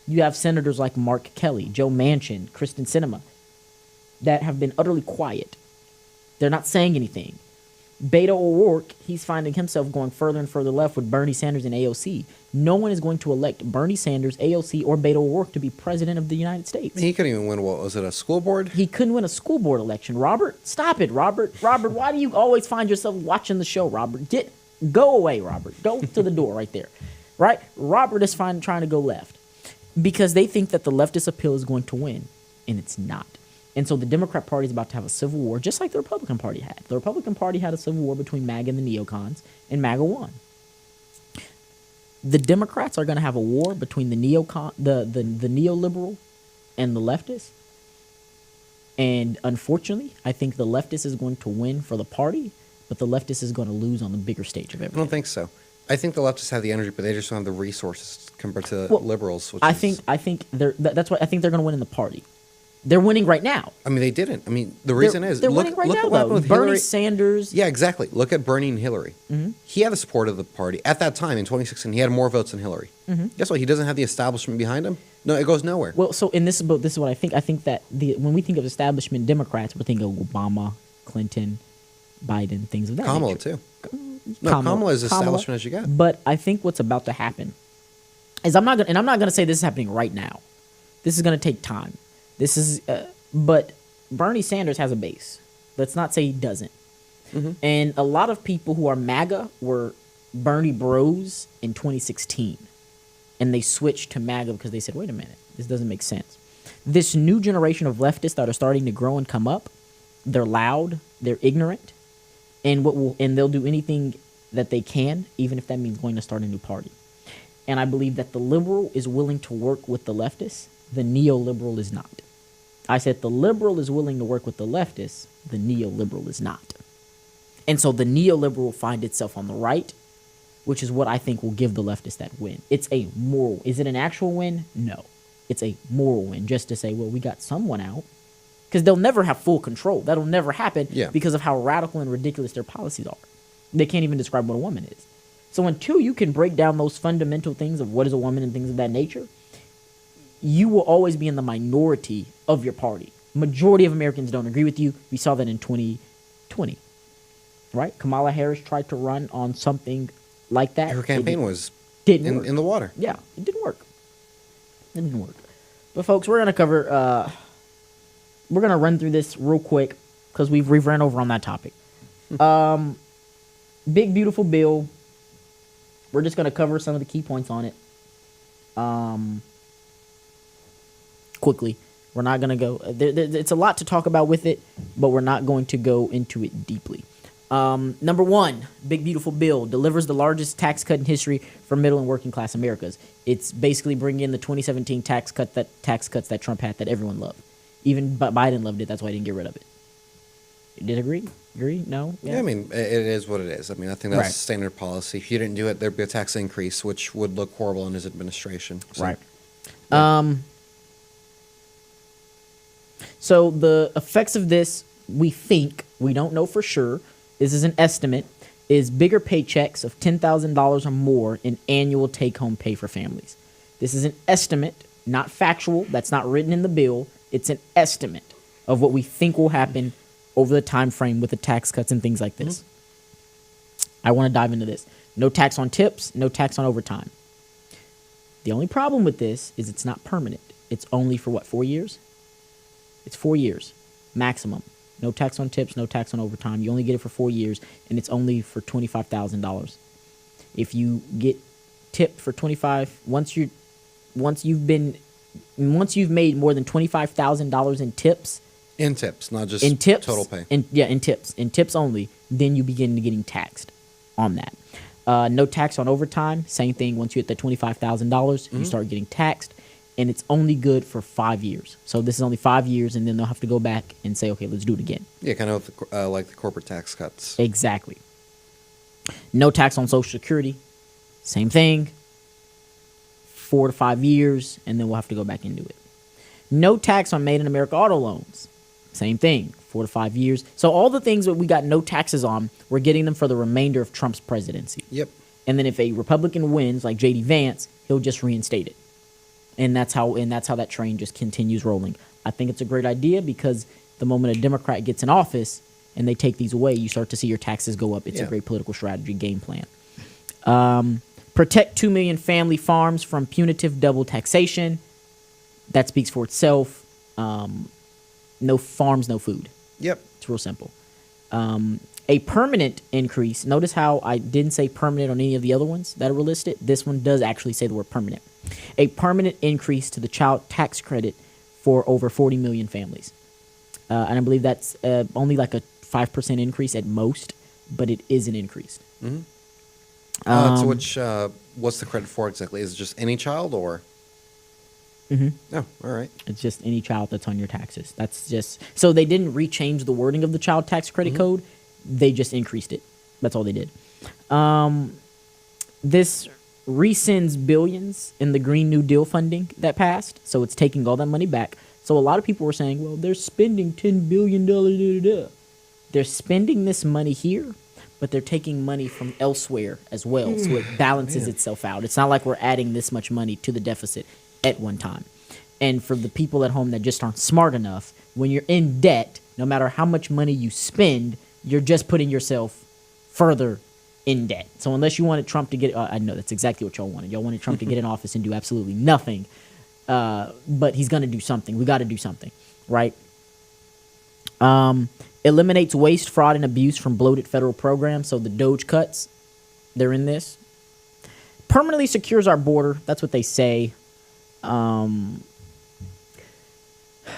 You have senators like Mark Kelly, Joe Manchin, Kristen Sinema that have been utterly quiet. They're not saying anything. Beto O'Rourke, he's finding himself going further and further left with Bernie Sanders and AOC. No one is going to elect Bernie Sanders, AOC, or Beto O'Rourke to be president of the United States. He couldn't even win, what was it, a school board? He couldn't win a school board election. Robert, stop it, Robert. Robert, why do you always find yourself watching the show, Robert? Go away, Robert. Go to the door right there. Right? Robert is trying to go left because they think that the leftist appeal is going to win, and it's not. And so the Democrat Party is about to have a civil war, just like the Republican Party had. The Republican Party had a civil war between MAGA and the neocons, and MAGA won. The Democrats are going to have a war between the neoliberal and the leftist. And unfortunately, I think the leftist is going to win for the party, but the leftist is going to lose on the bigger stage of everything. I don't think so. I think the leftists have the energy, but they just don't have the resources compared to liberals. That's why I think they're going to win in the party. They're winning right now. I mean, they didn't. I mean, the reason they're winning right now, what happened with Hillary. Bernie Sanders. Yeah, exactly. Look at Bernie and Hillary. Mm-hmm. He had the support of the party. At that time, in 2016, he had more votes than Hillary. Mm-hmm. Guess what? He doesn't have the establishment behind him. No, it goes nowhere. Well, so this is what I think. I think that when we think of establishment Democrats, we're thinking of Obama, Clinton, Biden, things of that Kamala, nature. too. Kamala is establishment as you got. But I think what's about to happen is I'm not going to say this is happening right now. This is going to take time. This is... But Bernie Sanders has a base. Let's not say he doesn't. Mm-hmm. And a lot of people who are MAGA were Bernie bros in 2016. And they switched to MAGA because they said, wait a minute, this doesn't make sense. This new generation of leftists that are starting to grow and come up, they're loud, they're ignorant, and they'll do anything that they can, even if that means going to start a new party. And I believe that the liberal is willing to work with the leftists, the neoliberal is not. I said the liberal is willing to work with the leftists, the neoliberal is not. And so the neoliberal will find itself on the right, which is what I think will give the leftists that win. It's a moral. Is it an actual win? No. It's a moral win, just to say, well, we got someone out. Because they'll never have full control. That'll never happen because of how radical and ridiculous their policies are. They can't even describe what a woman is. So until you can break down those fundamental things of what is a woman and things of that nature, you will always be in the minority of your party. Majority of Americans don't agree with you. We saw that in 2020, right? Kamala Harris tried to run on something like that. Her campaign was didn't in the water. Yeah, it didn't work. It didn't work. But folks, we're gonna cover. We're gonna run through this real quick because we've ran over on that topic. Big beautiful bill. We're just gonna cover some of the key points on it. Quickly. We're not going to go... it's a lot to talk about with it, but we're not going to go into it deeply. Number one, big beautiful bill delivers the largest tax cut in history for middle and working class Americas. It's basically bringing in the 2017 tax cuts that Trump had that everyone loved. Even Biden loved it. That's why he didn't get rid of it. You did agree? Agree? No? Yeah, I mean, it is what it is. I mean, I think that's standard policy. If you didn't do it, there'd be a tax increase, which would look horrible in his administration. So, right. Yeah. So the effects of this, we think, we don't know for sure, this is an estimate, is bigger paychecks of $10,000 or more in annual take-home pay for families. This is an estimate, not factual. That's not written in the bill. It's an estimate of what we think will happen over the time frame with the tax cuts and things like this. Mm-hmm. I want to dive into this. No tax on tips, no tax on overtime. The only problem with this is it's not permanent. It's only for, 4 years? It's 4 years. maximum. No tax on tips, no tax on overtime. You only get it for 4 years, and it's only for $25,000. If you get tipped for 25, once you've made more than $25,000 in tips, not just in tips, total pay. In tips only, then you begin getting taxed on that. No tax on overtime. Same thing. Once you hit the $25,000, you start getting taxed, and it's only good for 5 years. So this is only 5 years, and then they'll have to go back and say, okay, let's do it again. Yeah, kind of like the corporate tax cuts. Exactly. No tax on Social Security. Same thing. 4 to 5 years, and then we'll have to go back and do it. No tax on Made in America auto loans. Same thing. 4 to 5 years. So all the things that we got no taxes on, we're getting them for the remainder of Trump's presidency. Yep. And then if a Republican wins, like J.D. Vance, he'll just reinstate it. And that's how that train just continues rolling. I think it's a great idea because the moment a Democrat gets in office and they take these away, you start to see your taxes go up. It's a great political strategy game plan. Protect 2 million family farms from punitive double taxation. That speaks for itself. No farms, no food. Yep. It's real simple. A permanent increase. Notice how I didn't say permanent on any of the other ones that were listed. This one does actually say the word permanent. A permanent increase to the child tax credit for over 40 million families. And I believe that's only like a 5% increase at most, but it is an increase. Mm-hmm. What's the credit for exactly? Is it just any child or? Mm-hmm. Oh, all right. It's just any child that's on your taxes. That's just so they didn't rechange the wording of the child tax credit code. They just increased it. That's all they did. This rescinds billions in the Green New Deal funding that passed. So it's taking all that money back. So a lot of people were saying, well, they're spending $10 billion. They're spending this money here, but they're taking money from elsewhere as well. So it balances itself out. It's not like we're adding this much money to the deficit at one time. And for the people at home that just aren't smart enough, when you're in debt, no matter how much money you spend, you're just putting yourself further in debt. So unless you wanted Trump to get, I know that's exactly what y'all wanted. Y'all wanted Trump to get in office and do absolutely nothing. But he's going to do something. We got to do something, right? Eliminates waste, fraud, and abuse from bloated federal programs. So the Doge cuts, they're in this. Permanently secures our border. That's what they say.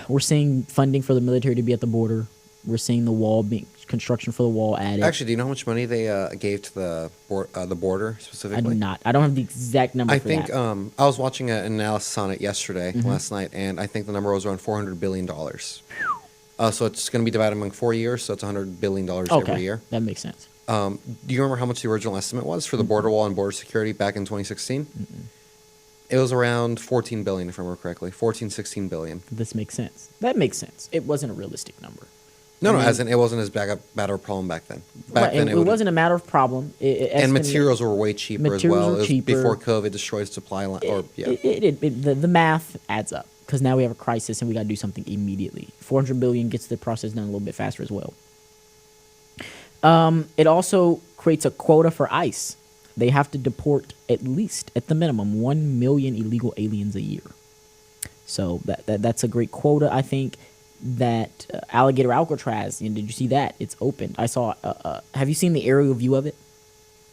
We're seeing funding for the military to be at the border. We're seeing the wall construction for the wall added. Actually, do you know how much money they gave to the border specifically? I do not. I don't have the exact number. I think I was watching an analysis on it yesterday, last night, and I think the number was around $400 billion. So it's going to be divided among 4 years, so it's $100 billion every year. That makes sense. Do you remember how much the original estimate was for the border wall and border security back in 2016? It was around $14 billion, if I remember correctly. 16 billion. This makes sense. That makes sense. It wasn't a realistic number. No, as in it wasn't as bad of a problem back then. Back then, it wasn't a matter of problem. And materials were way cheaper as well. It was before COVID destroyed supply line. The math adds up because now we have a crisis and we got to do something immediately. $400 billion gets the process done a little bit faster as well. It also creates a quota for ICE. They have to deport at least, at the minimum, 1 million illegal aliens a year. So that's a great quota, I think. That Alligator Alcatraz, did you see that? It's open. I saw. Have you seen the aerial view of it?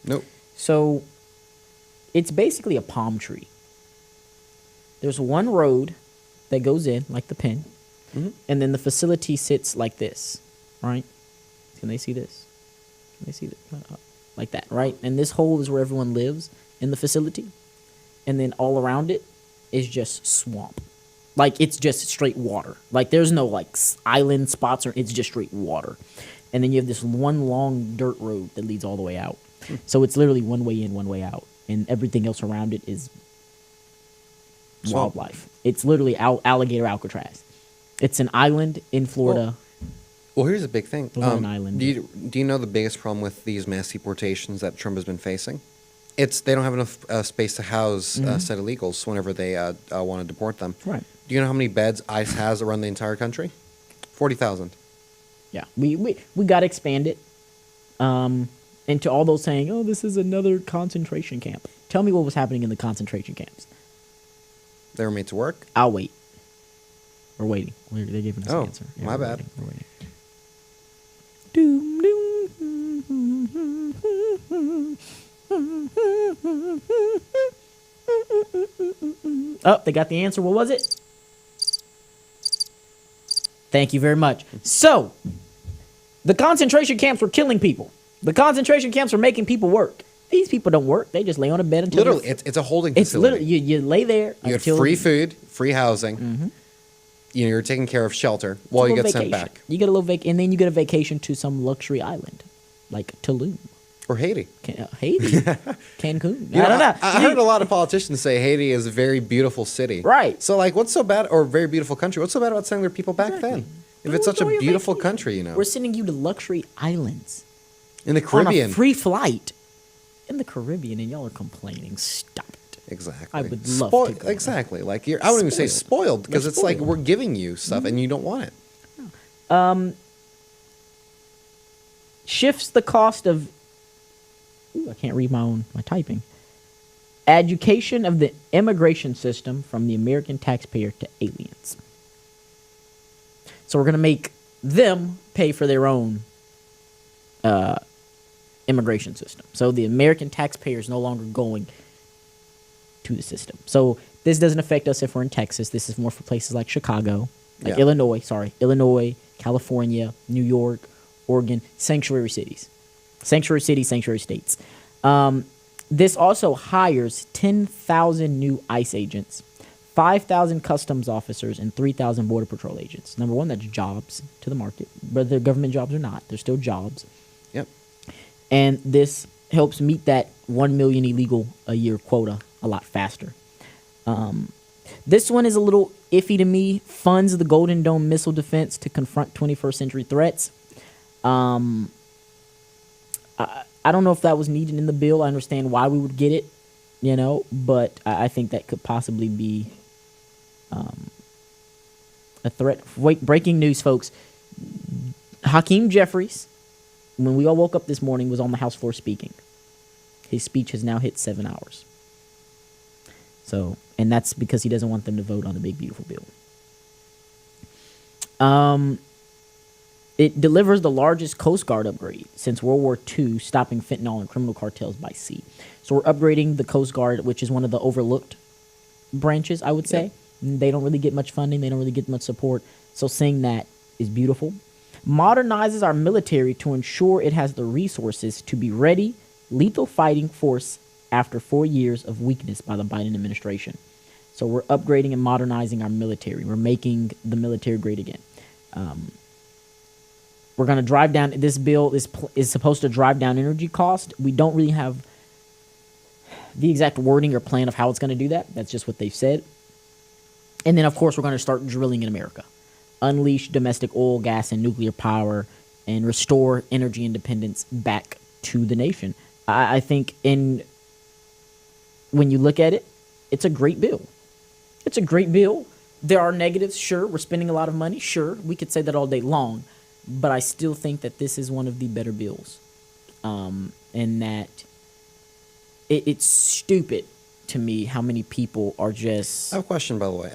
Nope. So it's basically a palm tree. There's one road that goes in, like the pin, and then the facility sits like this, right? Can they see this? Can they see that? Like that, right? And this hole is where everyone lives in the facility, and then all around it is just swamp. Like, it's just straight water. Like, there's no, like, island spots, or it's just straight water. And then you have this one long dirt road that leads all the way out. So it's literally one way in, one way out. And everything else around it is wildlife. It's literally Alligator Alcatraz. It's an island in Florida. Well, here's a big thing. An island. Do you know the biggest problem with these mass deportations that Trump has been facing? It's they don't have enough space to house said illegals whenever they want to deport them. Right. Do you know how many beds ICE has around the entire country? 40,000. Yeah, we got to expand it. And to all those saying, "Oh, this is another concentration camp." Tell me what was happening in the concentration camps. They were made to work. I'll wait. We're waiting. They're giving us an answer. Yeah, my bad. We're waiting. Doom, doom. Oh, they got the answer. What was it? Thank you very much. So, the concentration camps were killing people. The concentration camps were making people work. These people don't work. They just lay on a bed until... Literally, it's a holding facility. It's literally, you lay there you until... get free food, free housing. Mm-hmm. You're taking care of shelter while you get sent back. You get a little and then you get a vacation to some luxury island, like Tulum. Or Haiti. Haiti. Cancun. I don't know. I heard a lot of politicians say Haiti is a very beautiful city. Right. So, like, what's so bad, or very beautiful country, what's so bad about sending their people back then? If it's such a beautiful country, you know. We're sending you to luxury islands. In the Caribbean. On a free flight. In the Caribbean, and y'all are complaining. Stop it. Exactly. I would love to go. Exactly. Like, I wouldn't even say spoiled, because it's like we're giving you stuff and you don't want it. Shifts the cost of... Ooh, I can't read my typing. Education of the immigration system from the American taxpayer to aliens. So we're going to make them pay for their own immigration system. So the American taxpayer is no longer going to the system. So this doesn't affect us if we're in Texas. This is more for places like Chicago, like Illinois, California, New York, Oregon, sanctuary cities. Sanctuary cities, sanctuary states. This also hires 10,000 new ICE agents, 5,000 customs officers, and 3,000 Border Patrol agents. Number one, that's jobs to the market. Whether they're government jobs or not, they're still jobs. Yep. And this helps meet that 1 million illegal a year quota a lot faster. This one is a little iffy to me. Funds the Golden Dome missile defense to confront 21st century threats. I don't know if that was needed in the bill. I understand why we would get it, but I think that could possibly be a threat. Wait, breaking news, folks. Hakeem Jeffries, when we all woke up this morning, was on the House floor speaking. His speech has now hit 7 hours. So, and that's because he doesn't want them to vote on the big, beautiful bill. It delivers the largest Coast Guard upgrade since World War II, stopping fentanyl and criminal cartels by sea. So we're upgrading the Coast Guard, which is one of the overlooked branches, I would say. Yep. They don't really get much funding. They don't really get much support. So seeing that is beautiful. Modernizes our military to ensure it has the resources to be ready, lethal fighting force after 4 years of weakness by the Biden administration. So we're upgrading and modernizing our military. We're making the military great again. We're going to drive down, this bill is supposed to drive down energy cost. We don't really have the exact wording or plan of how it's going to do that. That's just what they've said. And then, of course, we're going to start drilling in America. Unleash domestic oil, gas, and nuclear power, and restore energy independence back to the nation. I think when you look at it, it's a great bill. It's a great bill. There are negatives, sure. We're spending a lot of money, sure. We could say that all day long. But I still think that this is one of the better bills. And that it's stupid to me how many people are just... I have a question, by the way.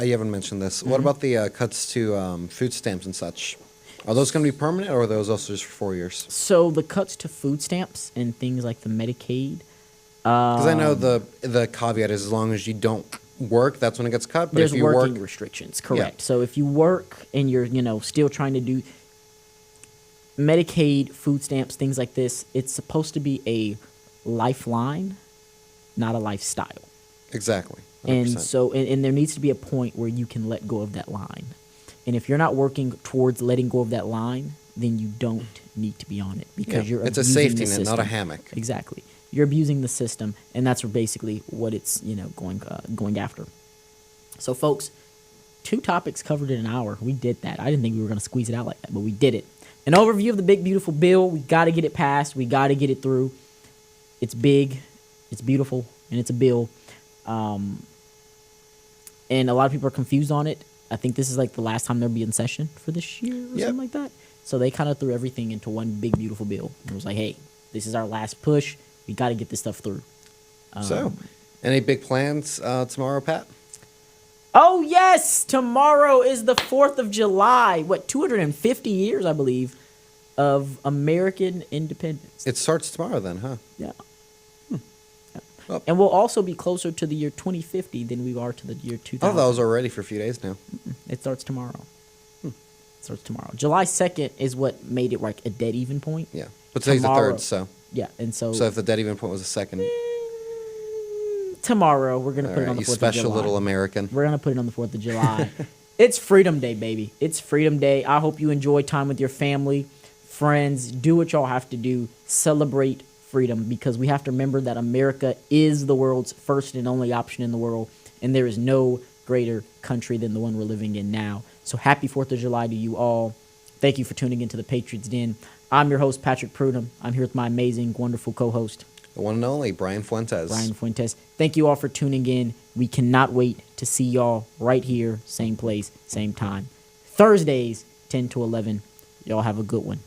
You haven't mentioned this. Mm-hmm. What about the cuts to food stamps and such? Are those going to be permanent, or are those also just for 4 years? So the cuts to food stamps and things like the Medicaid... Because I know the caveat is as long as you don't work, that's when it gets cut. But there's if you working restrictions, correct. Yeah. So if you work and you're still trying to do... Medicaid, food stamps, things like this, it's supposed to be a lifeline, not a lifestyle. Exactly. 100%. And so, and there needs to be a point where you can let go of that line. And if you're not working towards letting go of that line, then you don't need to be on it because you're abusing the system. It's a safety net, not a hammock. Exactly. You're abusing the system, and that's basically what it's going after. So, folks, 2 topics covered in an hour. We did that. I didn't think we were going to squeeze it out like that, but we did it. An overview of the big, beautiful bill. We got to get it passed. We got to get it through. It's big, it's beautiful, and it's a bill. And a lot of people are confused on it. I think this is like the last time they'll be in session for this year or something like that. So they kind of threw everything into one big, beautiful bill. And it was like, hey, this is our last push. We got to get this stuff through. So, any big plans tomorrow, Pat? Oh, yes. Tomorrow is the 4th of July. 250 years, I believe, of American independence. It starts tomorrow then, huh? Yeah. Oh. And we'll also be closer to the year 2050 than we are to the year 2000. Oh, that was already for a few days now. It starts tomorrow. It starts tomorrow. July 2nd is what made it like a dead even point. Yeah. But today's Tomorrow. the 3rd, so. Yeah, and so So if the dead even point was the 2nd, tomorrow we're gonna put it on the you 4th of July. special little American. We're gonna put it on the 4th of July. It's Freedom Day, baby. It's Freedom Day. I hope you enjoy time with your family, friends. Do what y'all have to do. Celebrate freedom, because we have to remember that America is the world's first and only option in the world, and there is no greater country than the one we're living in now. So happy 4th of July to you all. Thank you for tuning into the Patriots Den. I'm your host, Patrick Prudhomme. I'm here with my amazing, wonderful co-host, The one and only Brian Fuentes. Brian Fuentes. Thank you all for tuning in. We cannot wait to see y'all right here, same place, same time. Thursdays, 10 to 11. Y'all have a good one.